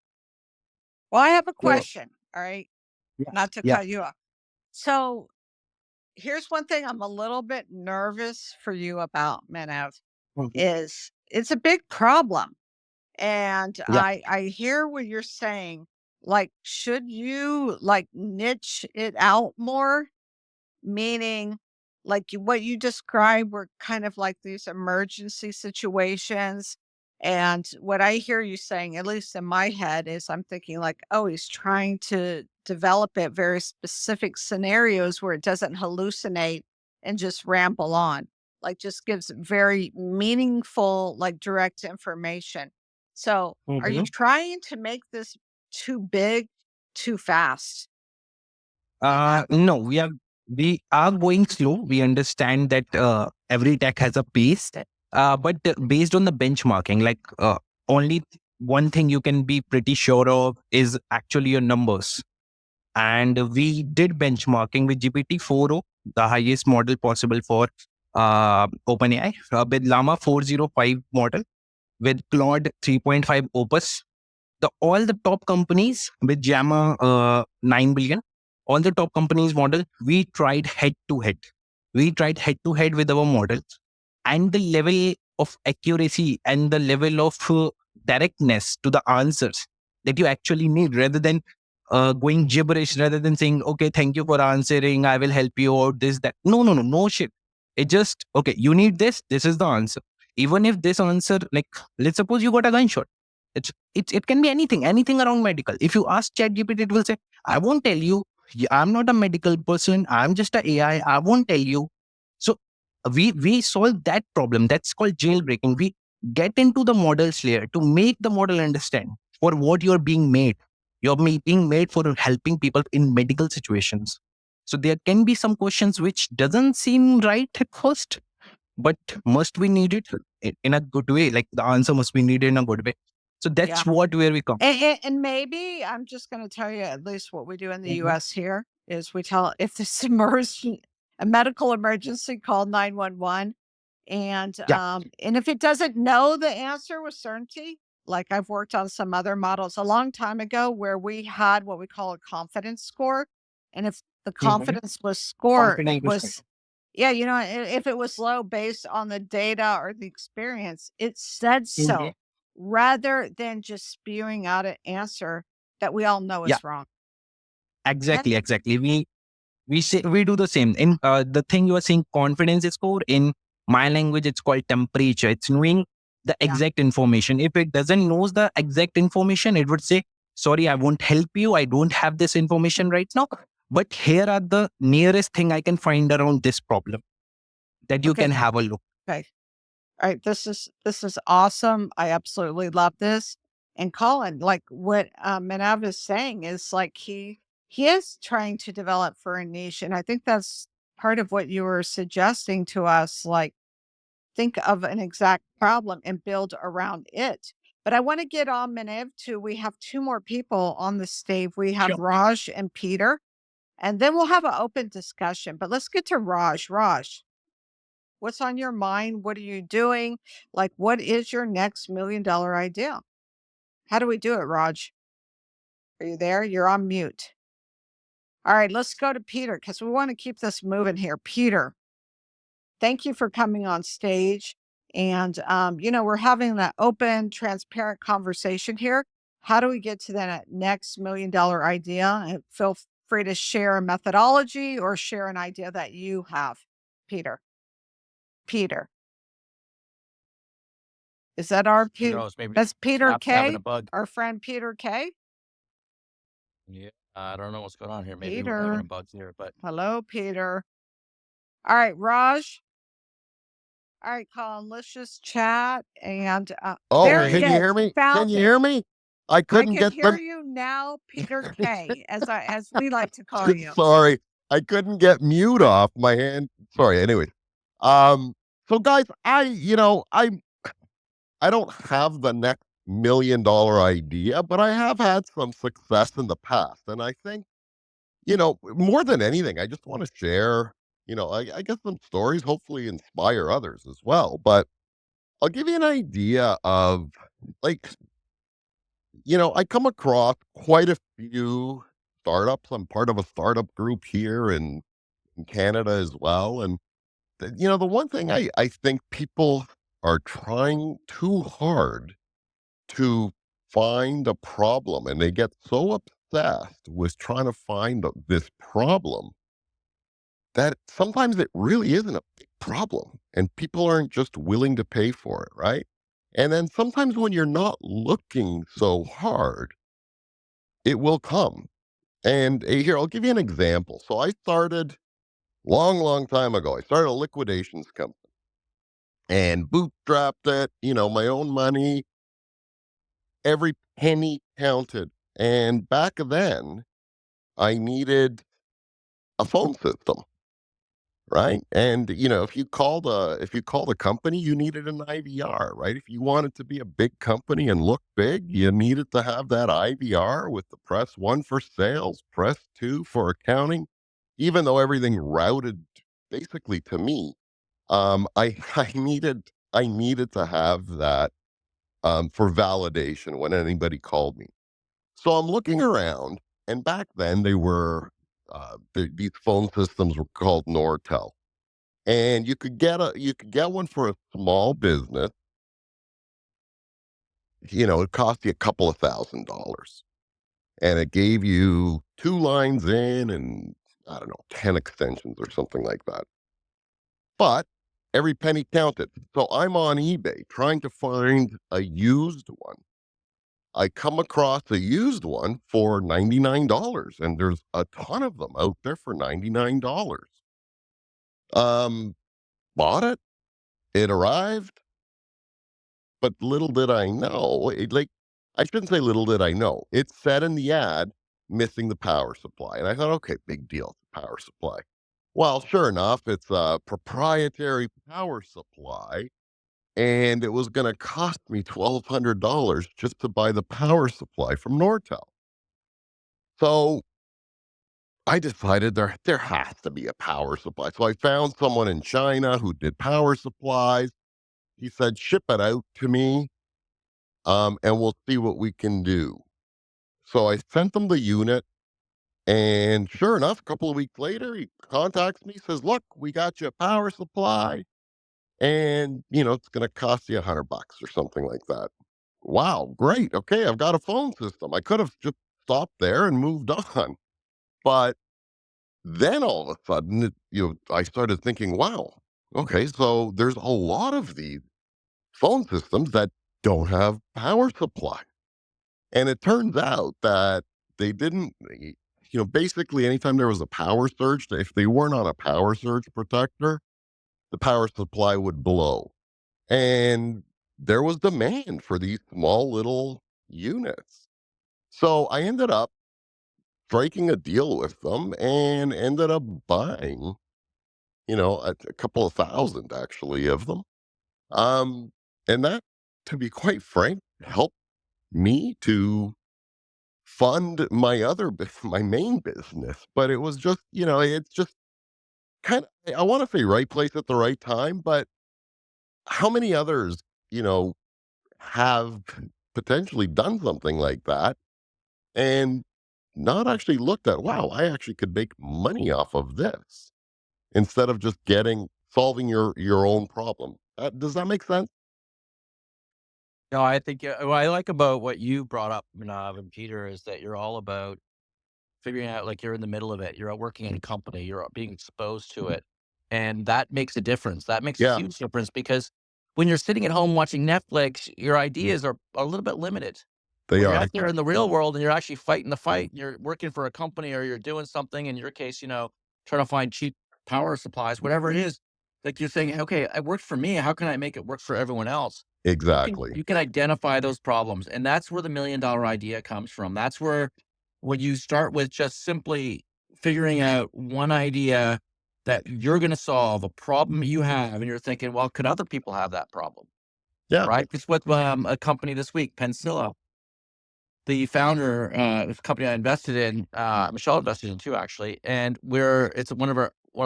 [SPEAKER 2] Well, I have a
[SPEAKER 3] So,
[SPEAKER 2] question, all right?
[SPEAKER 3] yeah,
[SPEAKER 2] Not to
[SPEAKER 3] yeah.
[SPEAKER 2] cut you off. So here's one thing I'm a little bit nervous for you about, Manav,
[SPEAKER 3] Mhm.
[SPEAKER 2] is it's a big problem. And
[SPEAKER 3] Yeah.
[SPEAKER 2] I hear what you're saying. Like, should you like niche it out more? Meaning, like what you described were kind of like these emergency situations. And what I hear you saying, at least in my head, is I'm thinking like, oh, he's trying to develop it very specific scenarios where it doesn't hallucinate and just ramble on, like just gives very meaningful, like direct information. So are you
[SPEAKER 3] Mhm.
[SPEAKER 2] trying to make this too big, too fast?
[SPEAKER 3] No, we are going slow. We understand that every tech has a pace, but based on the benchmarking, like only one thing you can be pretty sure of is actually your numbers. And we did benchmarking with GPT-4o, the highest model possible for OpenAI, with Llama 405 model, with Claude 3.5 Opus. All the top companies with JAMA 9 billion, all the top companies model, we tried head to head. We tried head to head with our models, and the level of accuracy and the level of directness to the answers that you actually need, rather than going gibberish, rather than saying, okay, thank you for answering, I will help you out, this, that. No, no, no, no shit. It just, okay, you need this is the answer. Even if this answer, like, let's suppose you got a gunshot. It can be anything around medical. If you ask ChatGPT, it will say, I won't tell you. I'm not a medical person. I'm just a AI. I won't tell you. So we solve that problem. That's called jailbreaking. We get into the models layer to make the model understand for what you're being made. Being made for helping people in medical situations. So there can be some questions which doesn't seem right at first, but must be needed in a good way. Like the answer must be needed in a good way. So
[SPEAKER 2] Yeah.
[SPEAKER 3] that's what where we come.
[SPEAKER 2] And maybe I'm just going to tell you at least what we do in the
[SPEAKER 3] Mhm.
[SPEAKER 2] US here is we tell if this emergency, a medical emergency, call 911.
[SPEAKER 3] Yeah.
[SPEAKER 2] And if it doesn't know the answer with certainty, like I've worked on some other models a long time ago where we had what we call a confidence score. And if the
[SPEAKER 3] Mhm.
[SPEAKER 2] confidence was score
[SPEAKER 3] Confident percent.
[SPEAKER 2] was, yeah, if it was low based on the data or the experience, it said
[SPEAKER 3] Mhm.
[SPEAKER 2] so rather than just spewing out an answer that we all know
[SPEAKER 3] Yeah,
[SPEAKER 2] is wrong. And
[SPEAKER 3] exactly. We say we do the same. In the thing you are saying, confidence score, in my language, it's called temperature. It's knowing the
[SPEAKER 2] yeah,
[SPEAKER 3] exact information. If it doesn't knows the exact information, it would say, sorry, I won't help you. I don't have this information right now. But here are the nearest thing I can find around this problem that you
[SPEAKER 2] okay,
[SPEAKER 3] can have a look.
[SPEAKER 2] okay. All right, this is awesome. I absolutely love this. And Colin, like what Manav is saying is like he is trying to develop for a niche. And I think that's part of what you were suggesting to us. Like think of an exact problem and build around it. But I want to get on Manav too. We have two more people on the stage. We have
[SPEAKER 3] Sure.
[SPEAKER 2] Raj and Peter, and then we'll have an open discussion. But let's get to Raj. Raj, what's on your mind? What are you doing? Like, what is your next $1 million idea? How do we do it, Raj? Are you there? You're on mute. All right, let's go to Peter because we want to keep this moving here. Peter, thank you for coming on stage. And, we're having that open, transparent conversation here. How do we get to that next $1 million idea? And feel free to share a methodology or share an idea that you have, Peter. Peter, is that our
[SPEAKER 1] Who
[SPEAKER 2] Peter?
[SPEAKER 1] knows? Maybe
[SPEAKER 2] That's
[SPEAKER 1] the
[SPEAKER 2] Peter
[SPEAKER 1] app's having
[SPEAKER 2] K,
[SPEAKER 1] a bug.
[SPEAKER 2] our friend Peter K.
[SPEAKER 1] Yeah, I don't know what's going on here. Maybe we're having a
[SPEAKER 2] Peter,
[SPEAKER 1] bug here, but
[SPEAKER 2] hello, Peter. All right, Raj. All right, Colin, let's just chat. And
[SPEAKER 4] Oh,
[SPEAKER 2] there he
[SPEAKER 4] can you
[SPEAKER 2] is.
[SPEAKER 4] hear me? Can
[SPEAKER 2] Found
[SPEAKER 4] you
[SPEAKER 2] it.
[SPEAKER 4] hear me? I
[SPEAKER 2] I
[SPEAKER 4] couldn't
[SPEAKER 2] can
[SPEAKER 4] get
[SPEAKER 2] hear
[SPEAKER 4] them.
[SPEAKER 2] you now, Peter K, as we like to call you.
[SPEAKER 4] Sorry, I couldn't get mute off my hand. Sorry. Anyway, um, so guys, I don't have the next $1 million idea, but I have had some success in the past, and I think more than anything, I just want to share. I guess some stories, hopefully inspire others as well. But I'll give you an idea of like I come across quite a few startups. I'm part of a startup group here in Canada as well. And, the one thing I think people are trying too hard to find a problem, and they get so obsessed with trying to find this problem that sometimes it really isn't a big problem. And people aren't just willing to pay for it, right? And then sometimes when you're not looking so hard, it will come. And here, I'll give you an example. So I started long, long time ago. I started a liquidations company and bootstrapped it, my own money, every penny counted. And back then, I needed a phone system, right? And if you called a company, you needed an IVR, right? If you wanted to be a big company and look big, you needed to have that IVR with the press one for sales, press two for accounting. Even though everything routed basically to me, I I needed to have that for validation when anybody called me. So I'm looking around, and back then these phone systems were called Nortel, and you could get one for a small business. It cost you a couple of $1,000, and it gave you 2 lines in and I don't know 10 extensions or something like that. But every penny counted. So I'm on eBay trying to find a used one. I come across a used one for $99, and there's a ton of them out there for $99. Um, Bought it. It arrived, but little did I know, I shouldn't say little did I know. It said in the ad, missing the power supply. And I thought, okay, big deal, power supply. Well, sure enough, it's a proprietary power supply, and it was going to cost me $1,200 just to buy the power supply from Nortel. So I decided there has to be a power supply. So I found someone in China who did power supplies. He said, ship it out to me, and we'll see what we can do. So I sent them the unit, and sure enough, a couple of weeks later, he contacts me, says, look, we got you a power supply, and it's going to cost you $100 or something like that. Wow, great. Okay, I've got a phone system. I could have just stopped there and moved on. But then all of a sudden, I started thinking, wow, okay, so there's a lot of these phone systems that don't have power supply. And it turns out that they didn't, basically anytime there was a power surge, if they weren't on a power surge protector, the power supply would blow. And there was demand for these small little units. So I ended up striking a deal with them and ended up buying, a couple of thousand actually of them. And that, to be quite frank, helped me to fund my main business. But it was just, it's just kind of, I want to say right place at the right time, but how many others, you know, have potentially done something like that and not actually looked at, wow, I actually could make money off of this instead of just solving your own problem. Does that make sense?
[SPEAKER 1] No, I think, what I like about what you brought up, Manav and Peter, is that you're all about figuring out, like, you're in the middle of it. You're out working in a company, you're being exposed to it. And that makes a difference. That makes a
[SPEAKER 4] Yeah,
[SPEAKER 1] huge difference because when you're sitting at home watching Netflix, your ideas are a little bit limited.
[SPEAKER 4] they
[SPEAKER 1] When you're
[SPEAKER 4] are.
[SPEAKER 1] out there in the real world and you're actually fighting the fight, and you're working for a company or you're doing something, in your case, trying to find cheap power supplies, whatever it is, like you're saying, okay, it worked for me. How can I make it work for everyone else? You can
[SPEAKER 4] Exactly.
[SPEAKER 1] you can identify those problems. And that's where the $1 million idea comes from. That's where when you start with just simply figuring out one idea that you're going to solve a problem you have, and you're thinking, well, could other people have that problem?
[SPEAKER 4] Yeah,
[SPEAKER 1] Right? It's with a company this week, Pensilla. The founder, of the company I invested in, Michelle invested in too, actually, and it's one of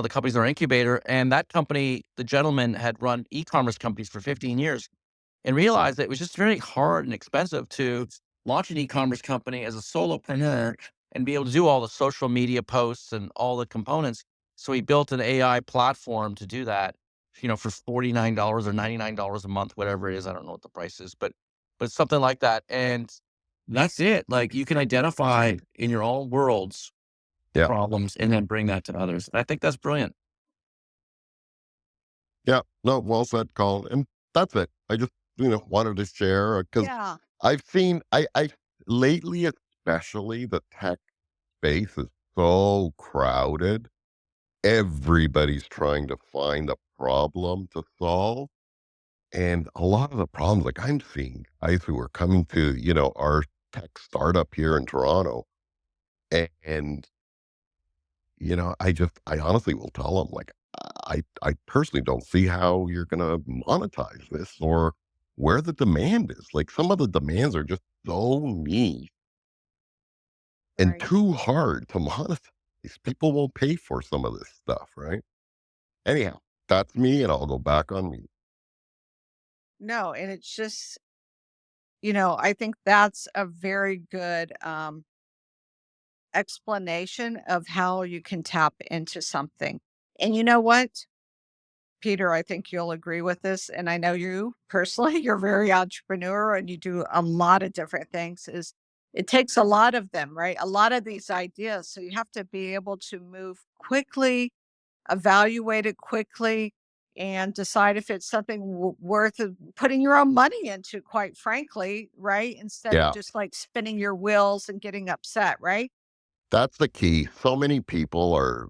[SPEAKER 1] the companies in our incubator. And that company, the gentleman had run e-commerce companies for 15 years and realized that it was just very hard and expensive to launch an e-commerce company as a solopreneur and be able to do all the social media posts and all the components. So he built an AI platform to do that, for $49 or $99 a month, whatever it is. I don't know what the price is, but it's something like that. And that's it. Like, you can identify in your own worlds
[SPEAKER 4] yeah,
[SPEAKER 1] problems and then bring that to others. I think that's brilliant.
[SPEAKER 4] yeah. No, well said, Colin. And that's it. I just, wanted to share because
[SPEAKER 2] Yeah.
[SPEAKER 4] I've seen, I lately, especially the tech space is so crowded. Everybody's trying to find a problem to solve. And a lot of the problems, like I'm seeing guys who are coming to, our tech startup here in Toronto. And, I honestly will tell them, like, I personally don't see how you're going to monetize this or where the demand is. Like some of the demands are just so niche and
[SPEAKER 2] Right.
[SPEAKER 4] too hard to monetize. People won't pay for some of this stuff, right? Anyhow, that's me, and I'll go back on mute.
[SPEAKER 2] No, and it's just, I think that's a very good explanation of how you can tap into something. And you know what, Peter, I think you'll agree with this. And I know you personally, you're very entrepreneur and you do a lot of different things. Is it takes a lot of them, right? A lot of these ideas. So you have to be able to move quickly, evaluate it quickly, and decide if it's something worth putting your own money into, quite frankly, right? Instead of
[SPEAKER 4] Yeah,
[SPEAKER 2] just like spinning your wheels and getting upset, right?
[SPEAKER 4] that's the key. So many people are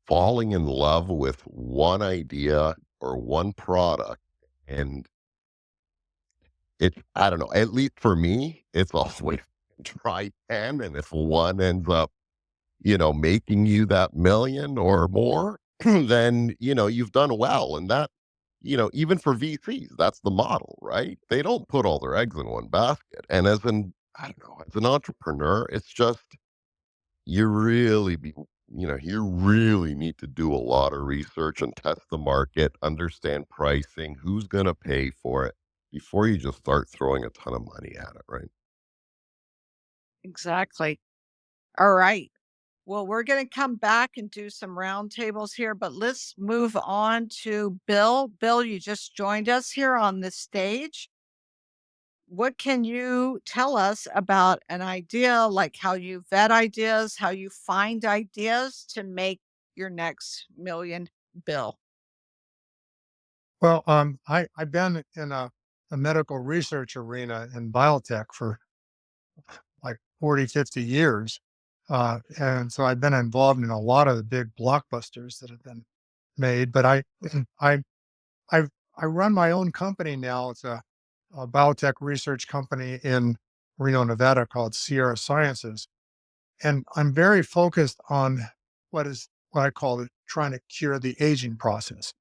[SPEAKER 4] falling in love with one idea or one product. And I don't know, at least for me, it's always try 10. And if one ends up, making you that million or more, then, you've done well. And that, even for VCs, that's the model, right? They don't put all their eggs in one basket. And I don't know, as an entrepreneur, it's just, you really be you really need to do a lot of research and test the market, understand pricing, who's going to pay for it before you just start throwing a ton of money at it, right?
[SPEAKER 2] Exactly. All right. Well, we're going to come back and do some roundtables here, but let's move on to Bill. Bill, you just joined us here on the stage. What can you tell us about an idea, like how you vet ideas, how you find ideas to make your next million, Bill?
[SPEAKER 5] Well, I've been in a medical research arena in biotech for like 40, 50 years. And so I've been involved in a lot of the big blockbusters that have been made. But I, I, I run my own company now. It's a biotech research company in Reno, Nevada called Sierra Sciences. And I'm very focused on what I call trying to cure the aging process,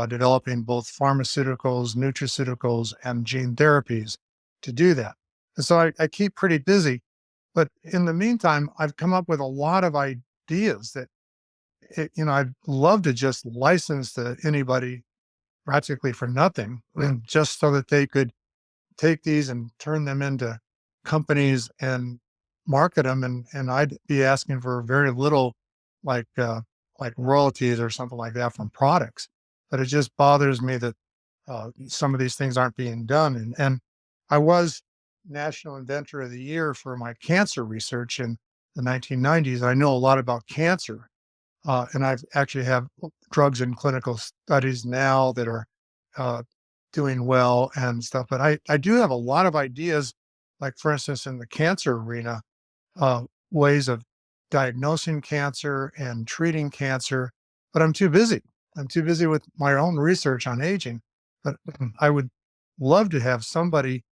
[SPEAKER 5] developing both pharmaceuticals, nutraceuticals, and gene therapies to do that. And so I keep pretty busy. But in the meantime, I've come up with a lot of ideas that, I'd love to just license to anybody practically for nothing, and just so that they could take these and turn them into companies and market them, and I'd be asking for very little, like royalties or something like that from products. But it just bothers me that some of these things aren't being done. And I was National Inventor of the Year for my cancer research in the 1990s. I know a lot about cancer, and I've actually have drugs in clinical studies now that are uh, doing well and stuff. But I do have a lot of ideas, like for instance, in the cancer arena, uh, ways of diagnosing cancer and treating cancer, but I'm too busy. I'm too busy with my own research on aging. But I would love to have somebody,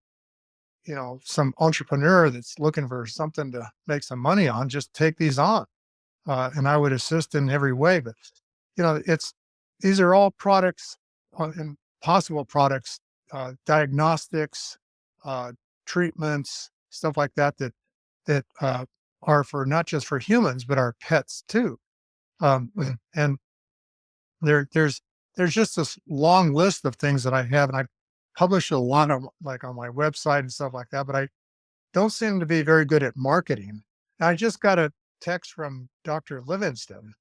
[SPEAKER 5] some entrepreneur that's looking for something to make some money on, just take these on. And I would assist in every way. But, it's these are all products and possible products, diagnostics, uh, treatments, stuff like that, that are for not just for humans, but our pets too. And there's just this long list of things that I have, and I publish a lot of like on my website and stuff like that. But I don't seem to be very good at marketing. I just got a text from Dr. Livingston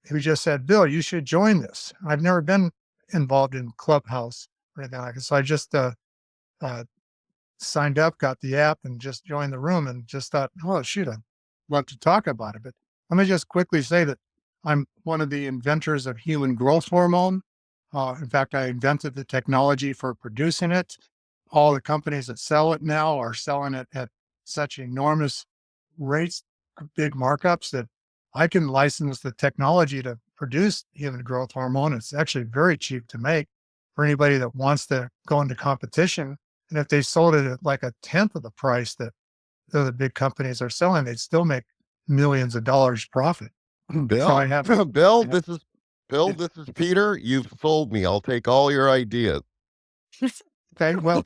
[SPEAKER 5] who just said, "Bill, you should join this." I've never been involved in Clubhouse or anything like that, so I just uh, signed up, got the app, and just joined the room, and just thought, "Oh shoot, I'd love to talk about it." But let me just quickly say that I'm one of the inventors of human growth hormone. In fact, I invented the technology for producing it. All the companies that sell it now are selling it at such enormous rates, big markups, that I can license the technology to produce human growth hormone. It's actually very cheap to make for anybody that wants to go into competition. And if they sold it at like a tenth of the price that the other big companies are selling, they'd still make millions of dollars profit. So
[SPEAKER 4] Bill,
[SPEAKER 5] I have,
[SPEAKER 4] Bill,
[SPEAKER 5] I have
[SPEAKER 4] Bill, this is Peter. You've sold me. I'll take all your ideas.
[SPEAKER 5] okay, well,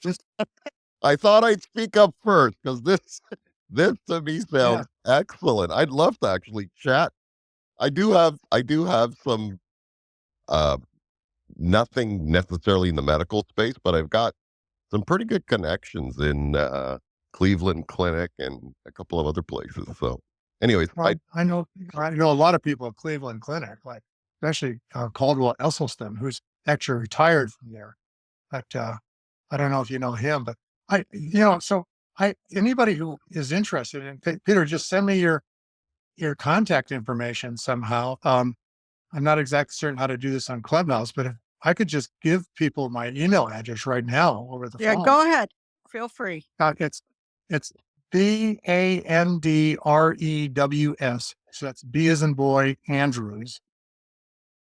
[SPEAKER 5] just
[SPEAKER 4] I thought I'd speak up first because this to me
[SPEAKER 5] yeah,
[SPEAKER 4] sounds excellent. I'd love to actually chat. I do have some uh nothing necessarily in the medical space, but I've got some pretty good connections in Cleveland Clinic and a couple of other places. So anyways,
[SPEAKER 5] well, I know a lot of people at Cleveland Clinic, like especially Caldwell Esselstyn, who's actually retired from there. But I don't know if you know him, but so anybody who is interested in Peter, just send me your contact information somehow. I'm not exactly certain how to do this on Clubhouse, but if I could just give people my email address right now over the
[SPEAKER 2] Yeah,
[SPEAKER 5] phone.
[SPEAKER 2] go ahead. Feel free.
[SPEAKER 5] It's BANDREWS. So that's B as in boy, Andrews,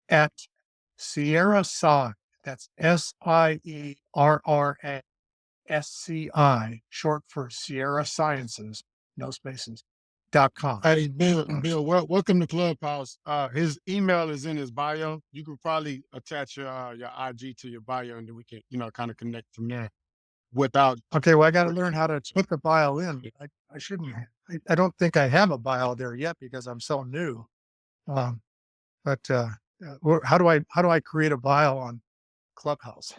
[SPEAKER 5] at Sierra Sci. That's SIERRA short for Sierra Sciences, no spaces, .com.
[SPEAKER 6] Hey, Bill, welcome to Clubhouse. His email is in his bio. You could probably attach your IG to your bio, and then we can, kind of connect from there. Without,
[SPEAKER 5] Okay, well, I got to learn how to put the bio in. I shouldn't. I don't think I have a bio there yet because I'm so new. Um, but how do I create a bio on Clubhouse?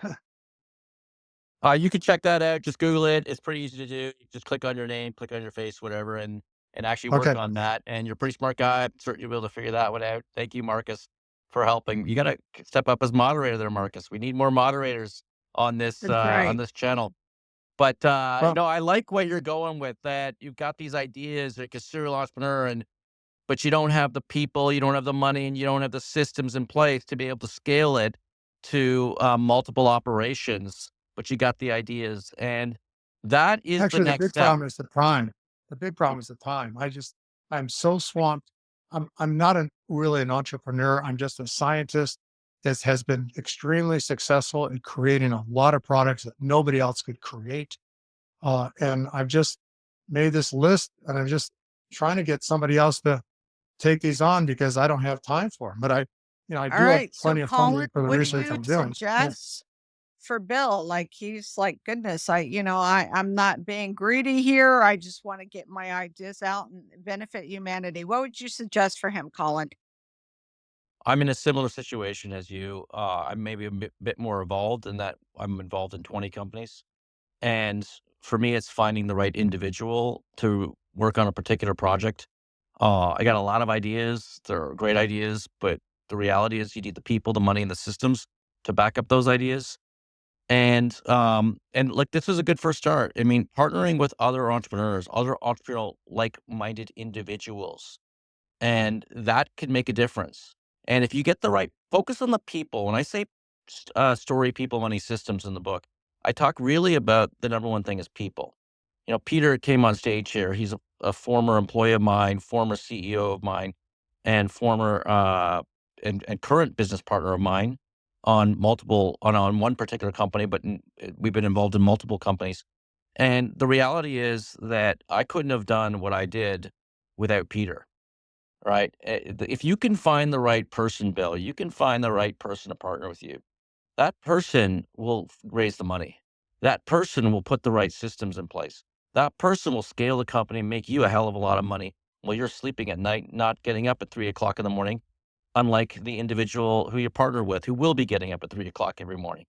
[SPEAKER 1] You can check that out. Just Google it. It's pretty easy to do. You just click on your name, click on your face, whatever, and actually work
[SPEAKER 5] Okay,
[SPEAKER 1] on that. And you're a pretty smart guy. I'm certain you'll be able to figure that one out. Thank you, Marcus, for helping. You got to step up as moderator there, Marcus. We need more moderators
[SPEAKER 2] That's
[SPEAKER 1] on
[SPEAKER 2] right.
[SPEAKER 1] this channel. But
[SPEAKER 5] well,
[SPEAKER 1] I like what you're going with. That you've got these ideas like a serial entrepreneur, but you don't have the people, you don't have the money, and you don't have the systems in place to be able to scale it to multiple operations. But you got the ideas, and that is the
[SPEAKER 5] actually, the
[SPEAKER 1] next
[SPEAKER 5] big
[SPEAKER 1] step.
[SPEAKER 5] problem is the time. The big problem is the time. I'm so swamped. I'm not really an entrepreneur. I'm just a scientist that has been extremely successful in creating a lot of products that nobody else could create. And I've just made this list, and I'm just trying to get somebody else to take these on because I don't have time for them. But I
[SPEAKER 2] All
[SPEAKER 5] do have
[SPEAKER 2] right. So,
[SPEAKER 5] plenty of funding
[SPEAKER 2] Colin,
[SPEAKER 5] for the
[SPEAKER 2] what do
[SPEAKER 5] research
[SPEAKER 2] you
[SPEAKER 5] I'm doing. Yeah.
[SPEAKER 2] suggest for Bill? Like, he's like, goodness, I'm not being greedy here. I just want to get my ideas out and benefit humanity. What would you suggest for him, Colin?
[SPEAKER 1] I'm in a similar situation as you. I'm maybe a bit more evolved in that I'm involved in 20 companies. And for me, it's finding the right individual to work on a particular project. I got a lot of ideas. They're great ideas, but the reality is you need the people, the money, and the systems to back up those ideas. And like this is a good first start. I mean, partnering with other entrepreneurs, other entrepreneurial like-minded individuals, and that can make a difference. And if you get the right focus on the people, when I say story, people, money, systems in the book, I talk really about the number one thing is people. Peter came on stage here. He's a former employee of mine, former CEO of mine, and former and current business partner of mine on multiple on one particular company, but we've been involved in multiple companies. And the reality is that I couldn't have done what I did without Peter. Right? If you can find the right person, Bill, you can find the right person to partner with you. That person will raise the money. That person will put the right systems in place. That person will scale the company, make you a hell of a lot of money while you're sleeping at night, not getting up at 3 o'clock in the morning, unlike the individual who you partner with, who will be getting up at 3 o'clock every morning.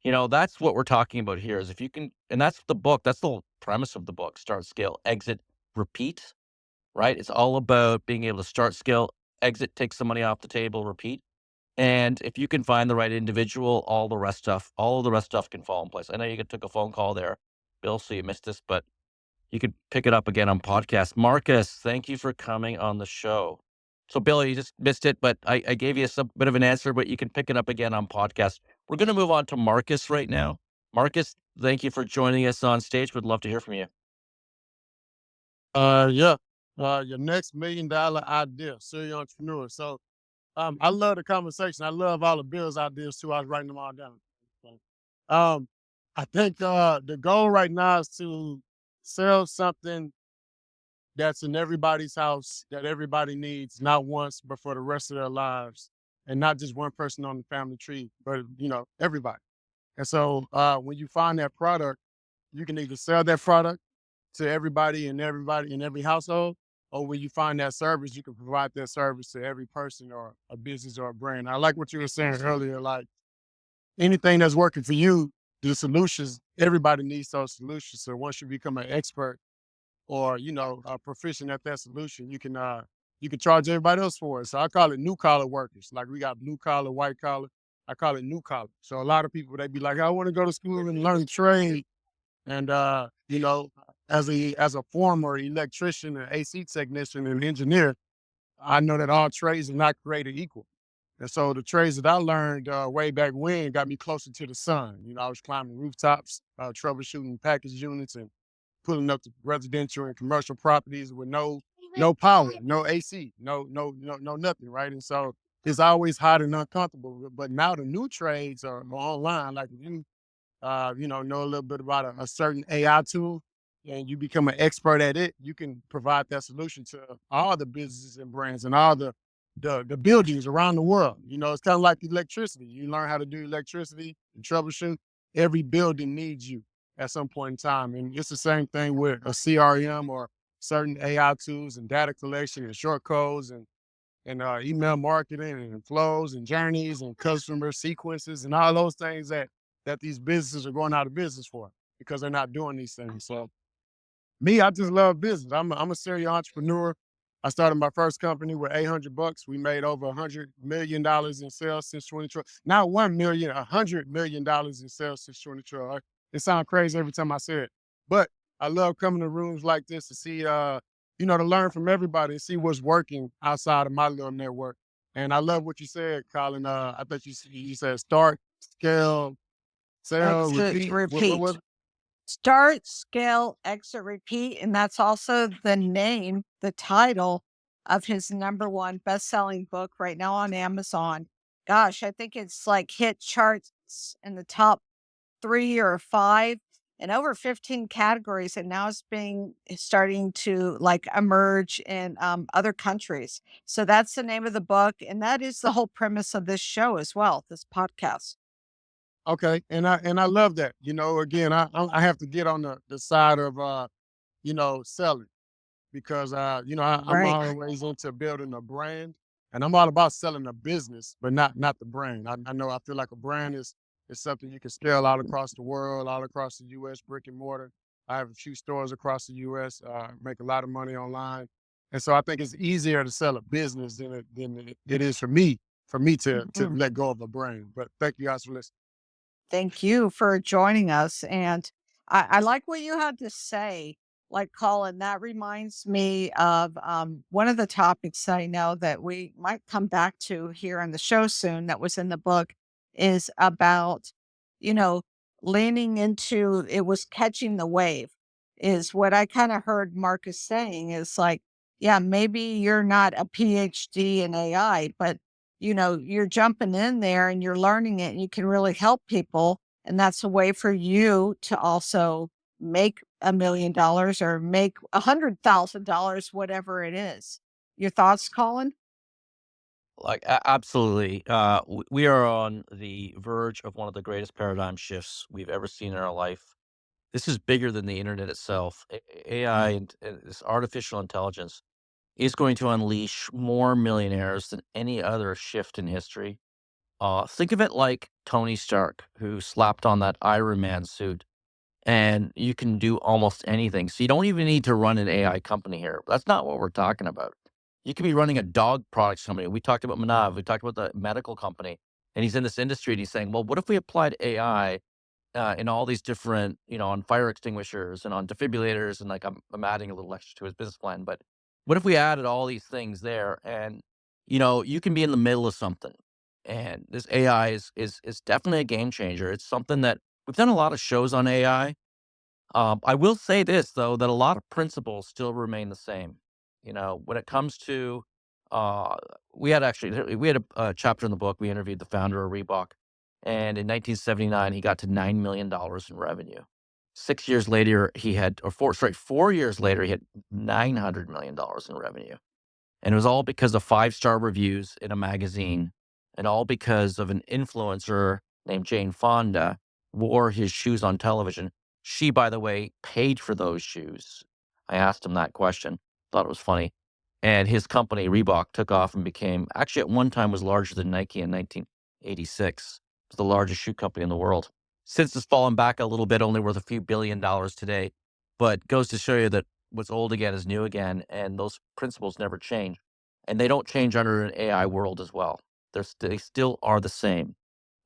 [SPEAKER 1] That's what we're talking about here is if you can, and that's the book, that's the whole premise of the book, start, scale, exit, repeat, right? It's all about being able to start, scale, exit, take some money off the table, repeat. And if you can find the right individual, all of the rest stuff can fall in place. I know you took a phone call there, Bill, so you missed this, but you could pick it up again on podcast. Marcus, thank you for coming on the show. So, Bill, you just missed it, but I gave you some bit of an answer, but you can pick it up again on podcast. We're going to move on to Marcus right now. Marcus, thank you for joining us on stage. Would love to hear from you.
[SPEAKER 6] Yeah. Your next $1 million idea, serial entrepreneur. So, I love the conversation. I love all the Bill's ideas too. I was writing them all down. So, I think the goal right now is to sell something that's in everybody's house that everybody needs, not once, but for the rest of their lives, and not just one person on the family tree, but everybody. And so, when you find that product, you can either sell that product to everybody in every household, or when you find that service, you can provide that service to every person or a business or a brand. I like what you were saying earlier, like anything that's working for you, the solutions, everybody needs those solutions. So once you become an expert or, proficient at that solution, you can charge everybody else for it. So I call it new collar workers. Like we got blue collar, white collar. I call it new collar. So a lot of people, they be like, I want to go to school and learn a trade. And as a former electrician and AC technician and engineer, I know that all trades are not created equal. And so the trades that I learned way back when got me closer to the sun. I was climbing rooftops, troubleshooting package units and pulling up to residential and commercial properties with no power, no AC, no nothing, right? And so it's always hot and uncomfortable. But now the new trades are online. Like if you know a little bit about a certain AI tool and you become an expert at it, you can provide that solution to all the businesses and brands and all the buildings around the world. It's kind of like electricity. You learn how to do electricity and troubleshoot. Every building needs you at some point in time. And it's the same thing with a CRM or certain AI tools and data collection and short codes and email marketing and flows and journeys and customer sequences and all those things that these businesses are going out of business for because they're not doing these things. So me, I just love business. I'm a serial entrepreneur. I started my first company with $800. We made over $100 million in sales since 2012. Not 1 million, $100 million in sales since 2012. It sounds crazy every time I say it, but I love coming to rooms like this to see, to learn from everybody and see what's working outside of my little network. And I love what you said, Colin. I thought you said start, scale, sell,
[SPEAKER 2] Exit,
[SPEAKER 6] repeat. What was
[SPEAKER 2] repeat.
[SPEAKER 6] it?
[SPEAKER 2] Start, scale, exit, repeat. And that's also the name, the title of his number one best-selling book right now on Amazon. Gosh, I think it's like hit charts in the top 3 or 5 in over 15 categories. And now it's starting to like emerge in other countries. So that's the name of the book. And that is the whole premise of this show as well, this podcast.
[SPEAKER 6] Okay, and I love that. Again, I have to get on the side of selling because I'm
[SPEAKER 2] Right.
[SPEAKER 6] always into building a brand, and I'm all about selling a business, but not the brand. I feel like a brand is something you can scale out across the world, all across the U.S. brick and mortar. I have a few stores across the U.S. Make a lot of money online, and so I think it's easier to sell a business than it is for me for me to
[SPEAKER 2] Mhm.
[SPEAKER 6] let go of a brain. But thank you guys for listening.
[SPEAKER 2] Thank you for joining us. And I like what you had to say. Like, Colin, that reminds me of one of the topics I know that we might come back to here on the show soon that was in the book is about, you know, leaning into it was catching the wave, is what I kind of heard Marcus saying is like, yeah, maybe you're not a PhD in AI, but you're jumping in there and you're learning it and you can really help people. And that's a way for you to also make $1 million or make $100,000, whatever it is. Your thoughts, Colin?
[SPEAKER 1] Like, absolutely. We are on the verge of one of the greatest paradigm shifts we've ever seen in our life. This is bigger than the internet itself. AI and this artificial intelligence is going to unleash more millionaires than any other shift in history. Think of it like Tony Stark, who slapped on that Iron Man suit, and you can do almost anything. So you don't even need to run an AI company here. That's not what we're talking about. You could be running a dog products company. We talked about Manav. We talked about the medical company, and he's in this industry, and he's saying, "Well, what if we applied AI in all these different, on fire extinguishers and on defibrillators?" And like, I'm adding a little extra to his business plan, but what if we added all these things there? And you can be in the middle of something, and this AI is definitely a game changer. It's something that we've done a lot of shows on AI. I will say this though, that a lot of principles still remain the same. When it comes to, uh, we had a chapter in the book. We interviewed the founder of Reebok, and in 1979 he got to $9 million in revenue. 6 years later, he had, or 4 years later, he had $900 million in revenue. And it was all because of five-star reviews in a magazine, and all because of an influencer named Jane Fonda wore his shoes on television. She, by the way, paid for those shoes. I asked him that question, thought it was funny. And his company, Reebok, took off and became, actually at one time was larger than Nike in 1986. It was the largest shoe company in the world. Since it's fallen back a little bit, only worth a few $billion today, but goes to show you that what's old again is new again, and those principles never change. And they don't change under an AI world as well. They still are the same.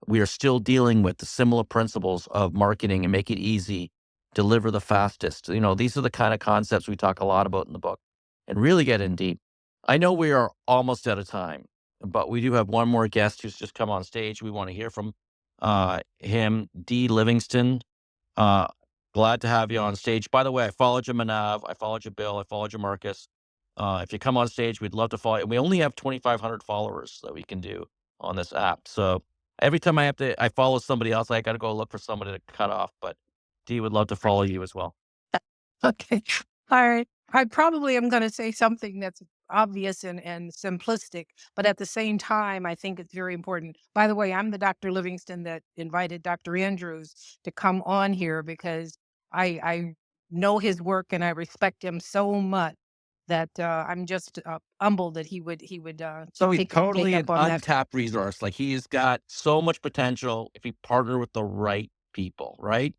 [SPEAKER 1] We are still dealing with the similar principles of marketing and make it easy, deliver the fastest. These are the kind of concepts we talk a lot about in the book and really get in deep. I know we are almost out of time, but we do have one more guest who's just come on stage. We want to hear from him, D. Livingston. Uh, Glad to have you on stage. By the way, I followed you, Manav. I followed you, Bill. I followed you, Marcus. If you come on stage, we'd love to follow you. We only have 2,500 followers that we can do on this app. So every time I follow somebody else, I got to go look for somebody to cut off. But D would love to follow you as well.
[SPEAKER 7] Okay. All right. I probably am going to say something that's obvious and simplistic, but at the same time, I think it's very important. By the way, I'm the Dr. Livingston that invited Dr. Andrews to come on here because I know his work and I respect him so much that I'm just humbled that he would
[SPEAKER 1] So he's
[SPEAKER 7] take
[SPEAKER 1] totally an
[SPEAKER 7] up on that.
[SPEAKER 1] untapped resource. Like, he's got so much potential if he partner with the right people, right?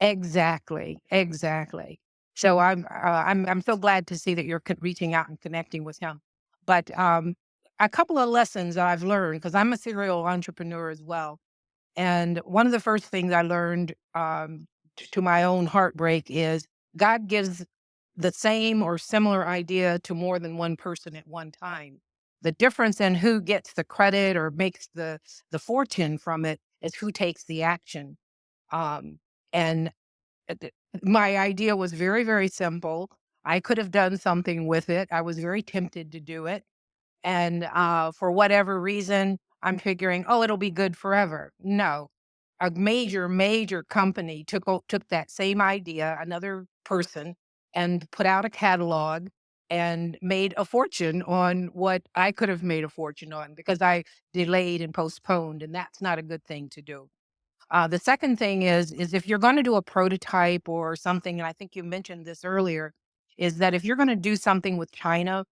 [SPEAKER 7] Exactly, exactly. So I'm so glad to see that you're reaching out and connecting with him. But a couple of lessons that I've learned because I'm a serial entrepreneur as well, and one of the first things I learned to my own heartbreak is God gives the same or similar idea to more than one person at one time. The difference in who gets the credit or makes the fortune from it is who takes the action. Um, and th- my idea was very, very simple. I could have done something with it. I was very tempted to do it. And for whatever reason, I'm figuring, oh, it'll be good forever. No, a major, major company took that same idea, another person, and put out a catalog and made a fortune on what I could have made a fortune on because I delayed and postponed, and that's not a good thing to do. The second thing is if you're going to do a prototype or something, and I think you mentioned this earlier, is that if you're going to do something with China,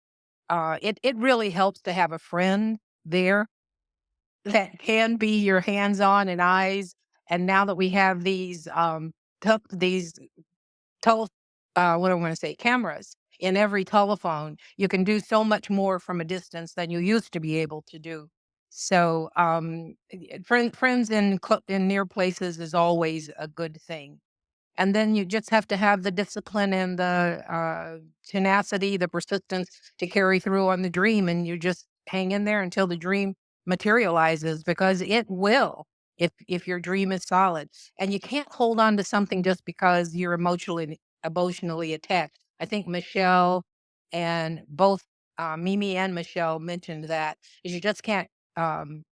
[SPEAKER 7] it really helps to have a friend there that can be your hands on and eyes. And now that we have these what do I want to say, cameras in every telephone, you can do so much more from a distance than you used to be able to do. So, friends in near places is always a good thing. And then you just have to have the discipline and the tenacity, the persistence to carry through on the dream. And you just hang in there until the dream materializes because it will if your dream is solid. And you can't hold on to something just because you're emotionally attached. I think Michelle and both Mimi and Michelle mentioned that is you just can't um,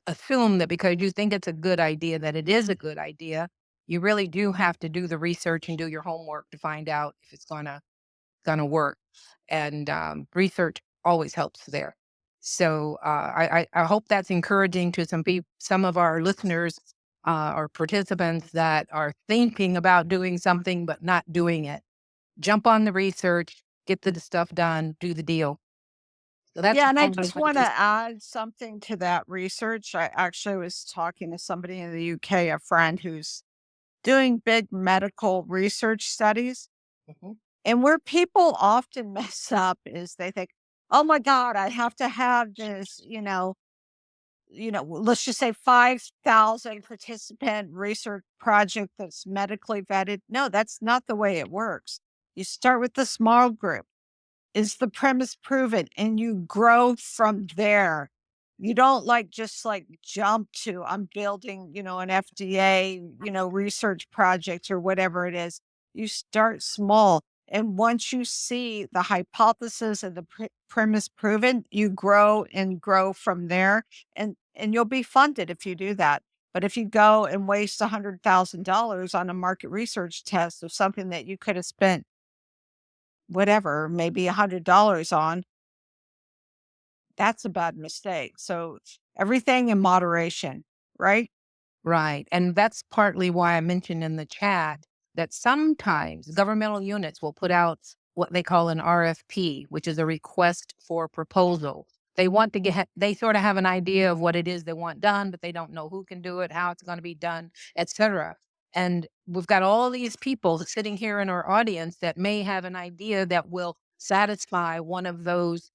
[SPEAKER 7] assume that because you think it's a good idea, that it is a good idea. You really do have to do the research and do your homework to find out if it's gonna work. And research always helps there. So I hope that's encouraging to some of our listeners or participants that are thinking about doing something but not doing it. Jump on the research, get the stuff done, do the deal. So that's
[SPEAKER 2] Yeah, and I
[SPEAKER 7] all I
[SPEAKER 2] just
[SPEAKER 7] wanted
[SPEAKER 2] wanna
[SPEAKER 7] to.
[SPEAKER 2] add something to that research. I actually was talking to somebody in the UK, a friend who's doing big medical research studies,
[SPEAKER 7] Mhm.
[SPEAKER 2] and where people often mess up is they think, "Oh my god, I have to have this," let's just say 5,000 participant research project that's medically vetted. No, that's not the way it works. You start with the small group. Is the premise proven? And you grow from there. You don't just jump to I'm building, an FDA, research project or whatever it is. You start small. And once you see the hypothesis and the premise proven, you grow and grow from there. And you'll be funded if you do that. But if you go and waste $100,000 on a market research test of something that you could have spent whatever, maybe $100 on, that's a bad mistake. So everything in moderation, right?
[SPEAKER 7] Right. And that's partly why I mentioned in the chat that sometimes governmental units will put out what they call an RFP, which is a request for proposal. They sort of have an idea of what it is they want done, but they don't know who can do it, how it's going to be done, etc. And we've got all these people sitting here in our audience that may have an idea that will satisfy one of those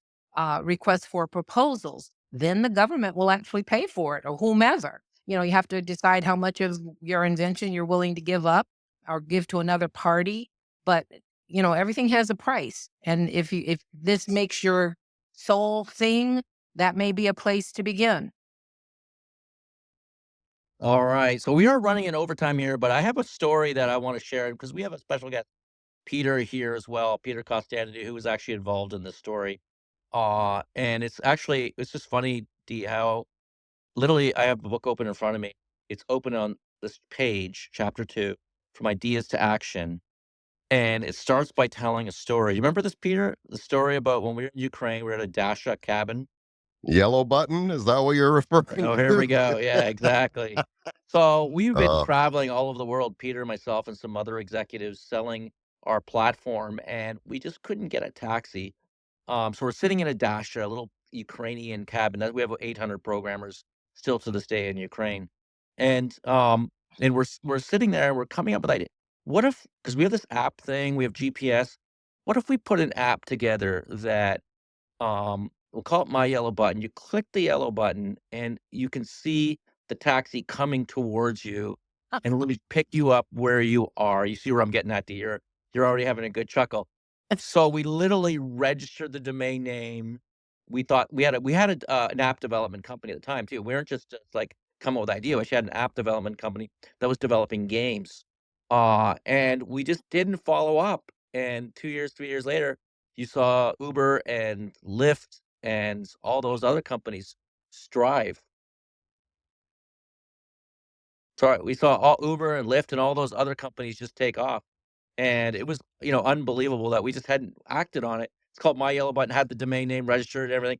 [SPEAKER 7] requests for proposals. Then the government will actually pay for it or whomever. You have to decide how much of your invention you're willing to give up or give to another party. But, everything has a price. And if this makes your soul sing, that may be a place to begin.
[SPEAKER 1] All right. So we are running in overtime here, but I have a story that I want to share because we have a special guest, Peter, here as well, Peter Costandy, who was actually involved in this story. And it's just funny, Dee, how literally I have the book open in front of me. It's open on this page, chapter 2, From Ideas to Action. And it starts by telling a story. You remember this, Peter? The story about when we were in Ukraine, we were at a Dasha cabin.
[SPEAKER 4] Yellow button, is that what you're referring
[SPEAKER 1] Oh, here
[SPEAKER 4] to?
[SPEAKER 1] we go. Yeah, exactly. So we've been
[SPEAKER 4] Uh,
[SPEAKER 1] traveling all over the world, Peter, myself, and some other executives selling our platform, and we just couldn't get a taxi. So we're sitting in a Dasha, a little Ukrainian cabin. We have 800 programmers still to this day in Ukraine, and we're sitting there. We're coming up with idea. What if, because we have this app thing, we have GPS. What if we put an app together that we'll call it My Yellow Button. You click the yellow button and you can see the taxi coming towards you and let me pick you up where you are. You see where I'm getting at, D? You're already having a good chuckle. So we literally registered the domain name. We thought we had an app development company at the time too. We weren't just like come up with idea. We actually had an app development company that was developing games. And we just didn't follow up. And 2 years, 3 years later, you saw Uber and Lyft and all those other companies strive. Sorry, we saw all Uber and Lyft and all those other companies just take off. And it was, unbelievable that we just hadn't acted on it. It's called My Yellow Button, had the domain name registered and everything.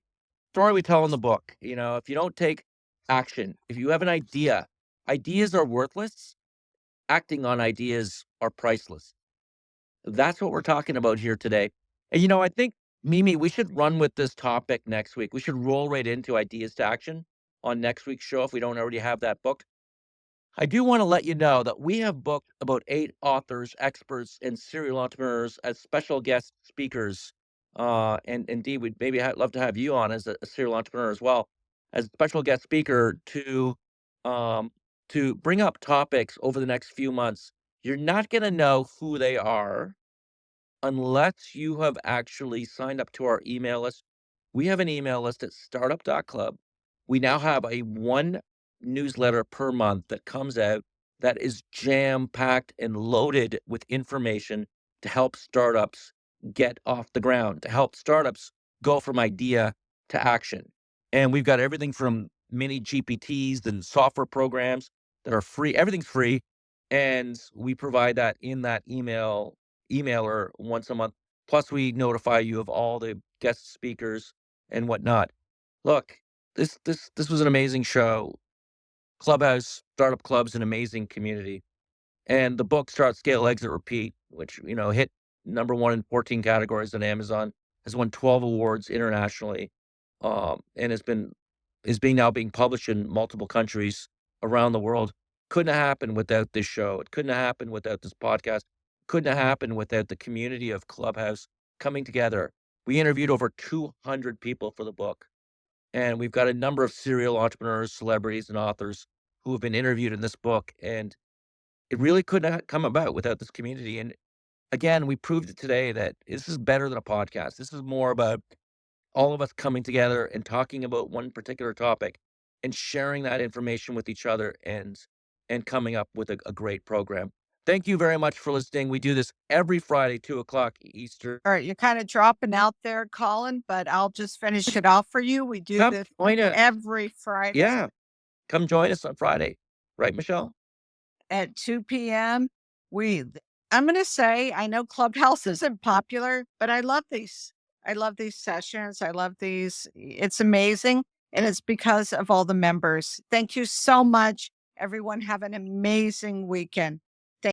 [SPEAKER 1] Story we tell in the book. If you don't take action, if you have an idea, ideas are worthless. Acting on ideas are priceless. That's what we're talking about here today. And, I think, Mimi, we should run with this topic next week. We should roll right into ideas to action on next week's show if we don't already have that book. I do want to let you know that we have booked about 8 authors, experts, and serial entrepreneurs as special guest speakers. And indeed, we'd maybe love to have you on as a serial entrepreneur as well. as a special guest speaker um, to bring up topics over the next few months. You're not going to know who they are unless you have actually signed up to our email list. We have an email list at startup.club. We now have a one newsletter per month that comes out that is jam packed and loaded with information to help startups get off the ground, to help startups go from idea to action. And we've got everything from mini GPTs and software programs that are free. Everything's free. And we provide that in that emailer once a month. Plus, we notify you of all the guest speakers and whatnot. Look, this was an amazing show. Clubhouse Startup Club's an amazing community, and the book Start, Scale, Exit, Repeat, which hit #1 in 14 categories on Amazon, has won 12 awards internationally, and is being published in multiple countries around the world. Couldn't have happened without this show. It couldn't have happened without this podcast. Couldn't have happened without the community of Clubhouse coming together. We interviewed over 200 people for the book, and we've got a number of serial entrepreneurs, celebrities, and authors who have been interviewed in this book. And it really couldn't have come about without this community. And again, we proved it today that this is better than a podcast. This is more about all of us coming together and talking about one particular topic and sharing that information with each other and coming up with a great program. Thank you very much for listening. We do this every Friday, 2 o'clock Eastern.
[SPEAKER 2] All right, you're kind of dropping out there, Colin, but I'll just finish it off for you. We do
[SPEAKER 1] Come
[SPEAKER 2] this
[SPEAKER 1] join us.
[SPEAKER 2] every Friday
[SPEAKER 1] Yeah, come join us on Friday. Right, Michelle?
[SPEAKER 2] at 2 p.m. I'm going to say, I know Clubhouse isn't popular, but I love these. I love these sessions. I love these. It's amazing. And it's because of all the members. Thank you so much. Everyone have an amazing weekend.